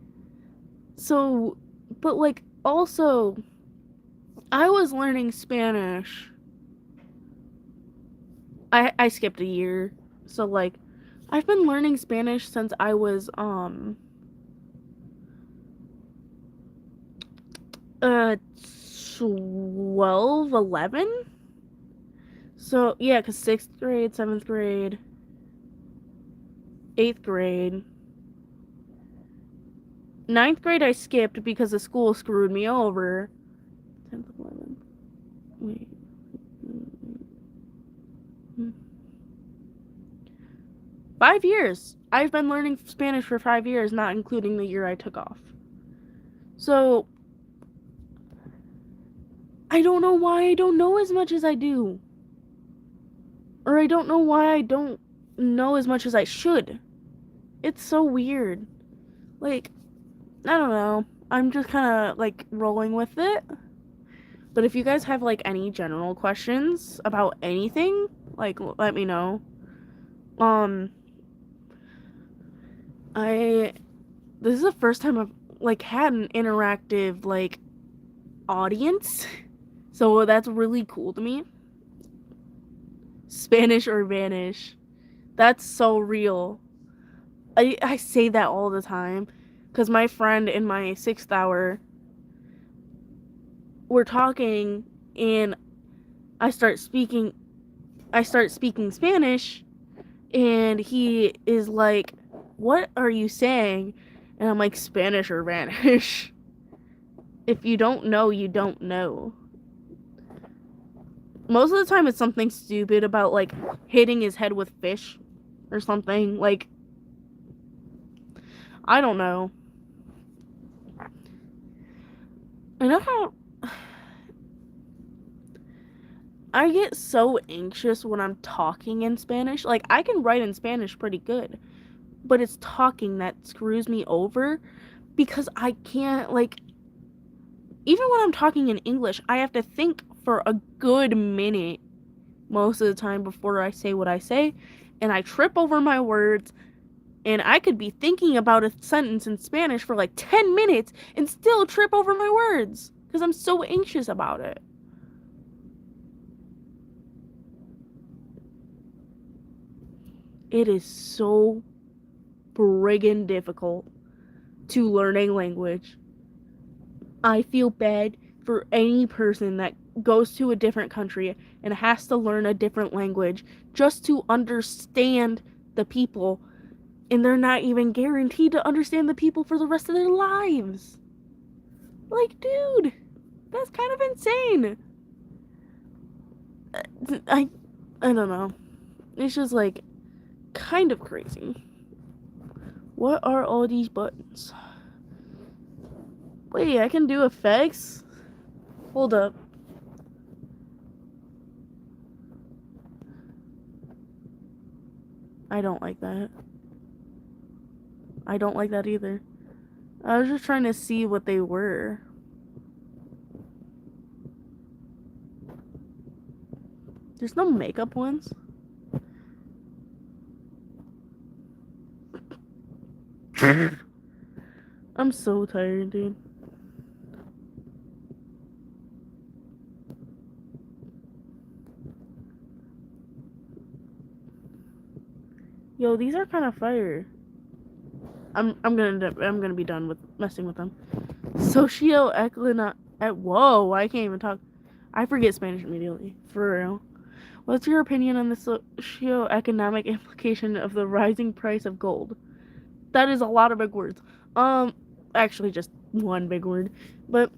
So, but like, also, I was learning Spanish. I skipped a year. So, like, I've been learning Spanish since I was, 12, 11? So, yeah, because 6th grade, 7th grade, 8th grade. 9th grade I skipped because the school screwed me over. 10th, 11th. Wait. 5 years. I've been learning Spanish for 5 years, not including the year I took off. So, I don't know why I don't know as much as I do. Or I don't know why I don't know as much as I should. It's so weird. Like, I don't know. I'm just kind of, like, rolling with it. But if you guys have, like, any general questions about anything, like, let me know. This is the first time I've, like, had an interactive, like, audience. So that's really cool to me. Spanish or vanish. That's so real. I say that all the time. Because my friend in my 6th hour, we're talking, and I start speaking Spanish, and he is like, "What are you saying?" And I'm like, "Spanish or vanish." If you don't know, you don't know. Most of the time it's something stupid about, like, hitting his head with fish or something. Like, I don't know. I know how I get so anxious when I'm talking in Spanish. Like, I can write in Spanish pretty good, but it's talking that screws me over because I can't, like, even when I'm talking in English, I have to think for a good minute most of the time before I say what I say, and I trip over my words, and I could be thinking about a sentence in Spanish for like 10 minutes and still trip over my words because I'm so anxious about it. It is so friggin' difficult to learn a language. I feel bad for any person that goes to a different country and has to learn a different language just to understand the people, and they're not even guaranteed to understand the people for the rest of their lives. Like, dude, that's kind of insane. I don't know. It's just, like, kind of crazy. What are all these buttons? Wait, I can do effects? Hold up. I don't like that. I don't like that either. I was just trying to see what they were. There's no makeup ones. I'm so tired, dude. Yo, these are kind of fire. I'm gonna be done with messing with them. Socioeconomic. Whoa, I can't even talk. I forget Spanish immediately. For real. What's your opinion on the socioeconomic implication of the rising price of gold? That is a lot of big words. Actually, just one big word. But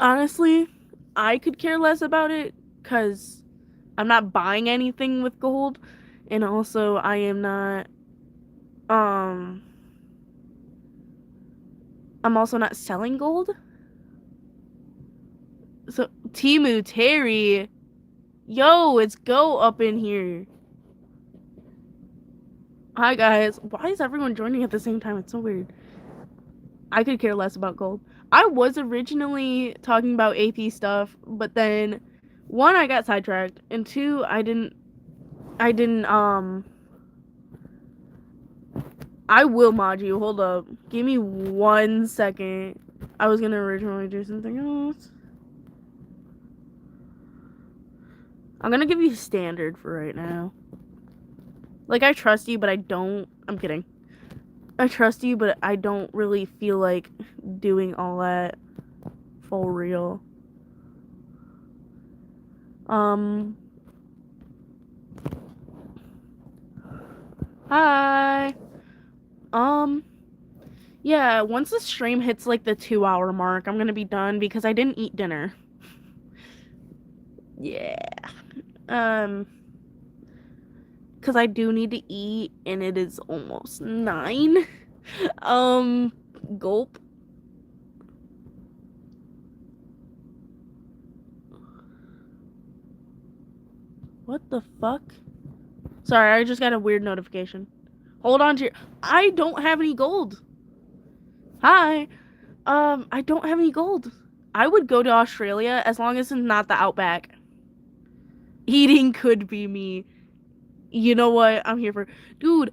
honestly, I could care less about it because I'm not buying anything with gold, and also I am not. I'm also not selling gold. So Timu Terry, yo, it's Go up in here. Hi guys. Why is everyone joining at the same time? It's so weird. I could care less about gold. I was originally talking about AP stuff, but then one, I got sidetracked, and two, I didn't I will mod you. Hold up. Give me 1 second. I was gonna originally do something else. I'm gonna give you standard for right now. Like, I trust you, but I don't. I'm kidding. I trust you, but I don't really feel like doing all that full real. Hi. Yeah, once the stream hits like the 2 hour mark, I'm gonna be done because I didn't eat dinner. Yeah. Um, because I do need to eat and it is almost 9. Gulp. What the fuck? Sorry, I just got a weird notification. Hold on to your. I don't have any gold. Hi. I don't have any gold. I would go to Australia as long as it's not the outback. Eating could be me. You know what? I'm here for. Dude,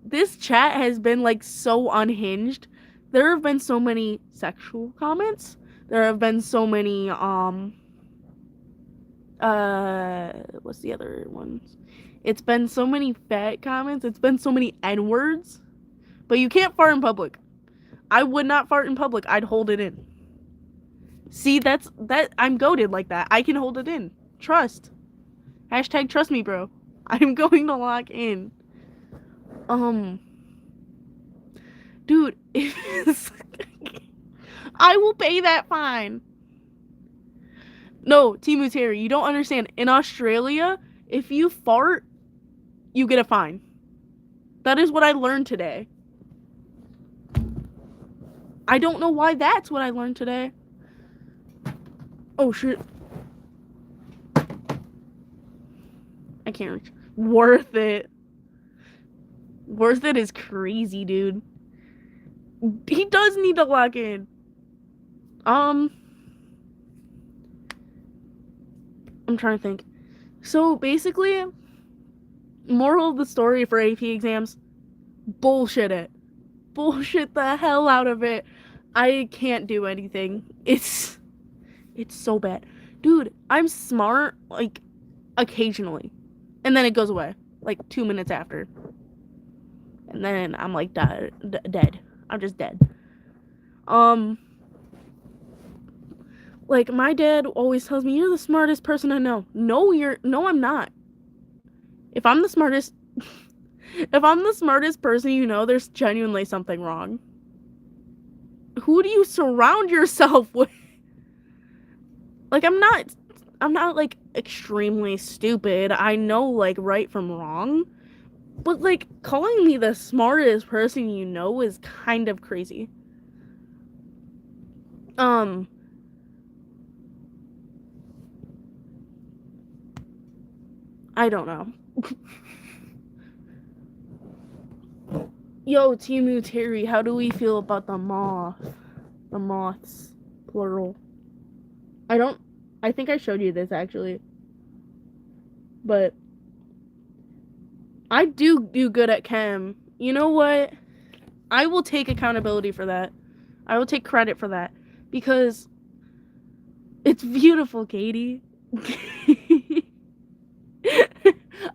this chat has been like so unhinged. There have been so many sexual comments. There have been so many what's the other ones? It's been so many fat comments. It's been so many N words. But you can't fart in public. I would not fart in public. I'd hold it in. See, that I'm goated like that. I can hold it in. Trust. Hashtag trust me, bro. I'm going to lock in. Dude, I will pay that fine. No, Timu Terry, you don't understand. In Australia, if you fart, you get a fine. That is what I learned today. I don't know why that's what I learned today. Oh, shit. I can't reach. Worth it. Worth it is crazy, dude. He does need to lock in. I'm trying to think. So basically, moral of the story for AP exams, bullshit it. Bullshit the hell out of it. I can't do anything. It's so bad. Dude, I'm smart, like, occasionally. And then it goes away, like 2 minutes after. And then I'm like dead. I'm just dead. Like, my dad always tells me, you're the smartest person I know. No, I'm not. If I'm the smartest person you know, there's genuinely something wrong. Who do you surround yourself with? Like, I'm not like extremely stupid. I know like right from wrong. But like calling me the smartest person you know is kind of crazy. I don't know. Yo, Timu Terry, how do we feel about the moth? The moths, plural. I think I showed you this actually. But I do good at chem. You know what? I will take accountability for that. I will take credit for that. Because it's beautiful, Katie.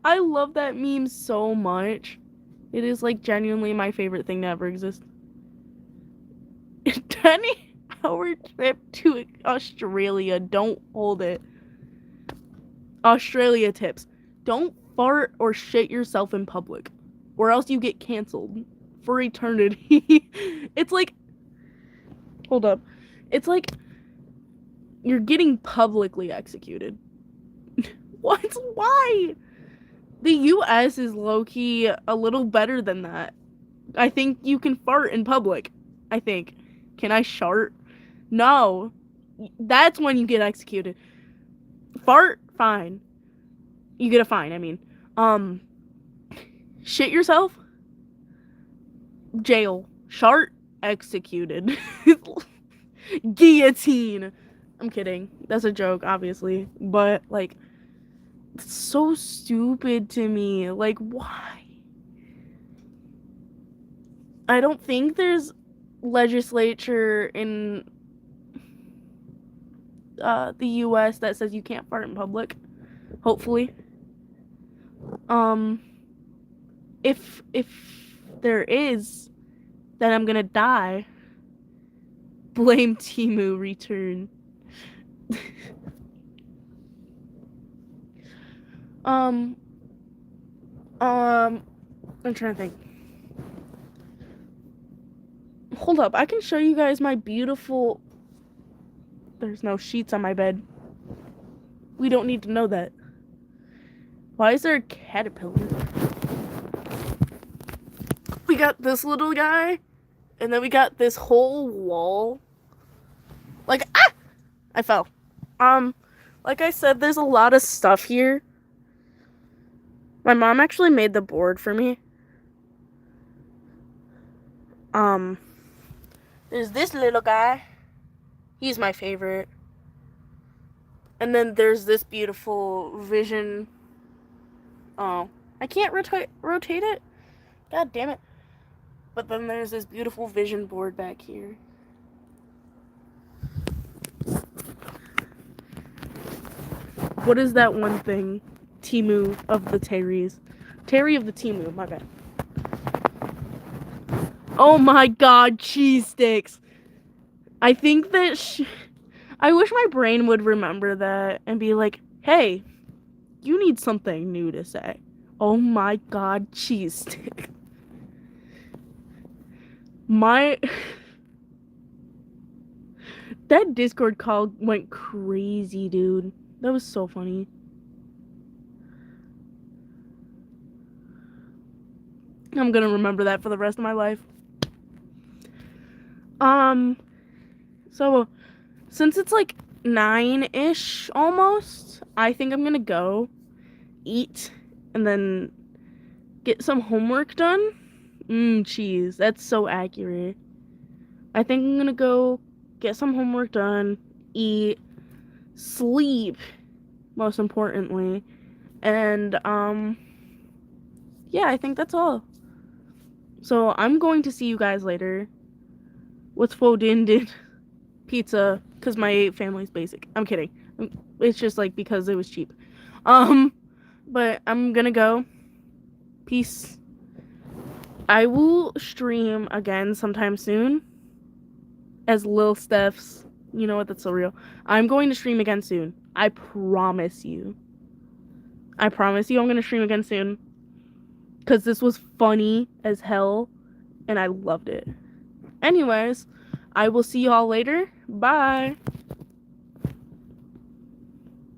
I love that meme so much. It is like genuinely my favorite thing to ever exist. 20-hour trip to Australia. Don't hold it. Australia tips. Don't fart or shit yourself in public, or else you get canceled for eternity. It's like, hold up. It's like you're getting publicly executed. What? Why? The US is low-key a little better than that. I think you can fart in public. I think. Can I shart? No. That's when you get executed. Fart, fine. You get a fine, I mean. Shit yourself? jail. Shart executed. Guillotine. I'm kidding. That's a joke, obviously. But, like, it's so stupid to me. Like, why? I don't think there's legislature in the US that says you can't fart in public. Hopefully. Um, if there is, then I'm gonna die. Blame Temu return. um, I'm trying to think. Hold up, I can show you guys my beautiful. There's no sheets on my bed. We don't need to know that. Why is there a caterpillar? We got this little guy, and then we got this whole wall. Like, ah! I fell. Like I said, there's a lot of stuff here. My mom actually made the board for me. There's this little guy. He's my favorite. And then there's this beautiful vision. Oh, I can't rotate it? God damn it. But then there's this beautiful vision board back here. What is that one thing? Temu of the Terrys. Terry of the Temu, my bad. Oh my god, cheese sticks. I think that I wish my brain would remember that and be like, hey, you need something new to say. Oh my god, cheese stick. That Discord call went crazy, dude. That was so funny. I'm gonna remember that for the rest of my life. So since it's like 9-ish almost, I think I'm gonna go eat and then get some homework done. Cheese. That's so accurate. I think I'm gonna go get some homework done, eat, sleep, most importantly. And, yeah, I think that's all. So I'm going to see you guys later. What's Fo Din Din? Pizza, because my family's basic. I'm kidding. It's just like because it was cheap. But I'm gonna go. Peace. I will stream again sometime soon as Lil Steph's. You know what? That's so real. I'm going to stream again soon. I promise you. I'm going to stream again soon. Because this was funny as hell. And I loved it. Anyways, I will see y'all later. Bye.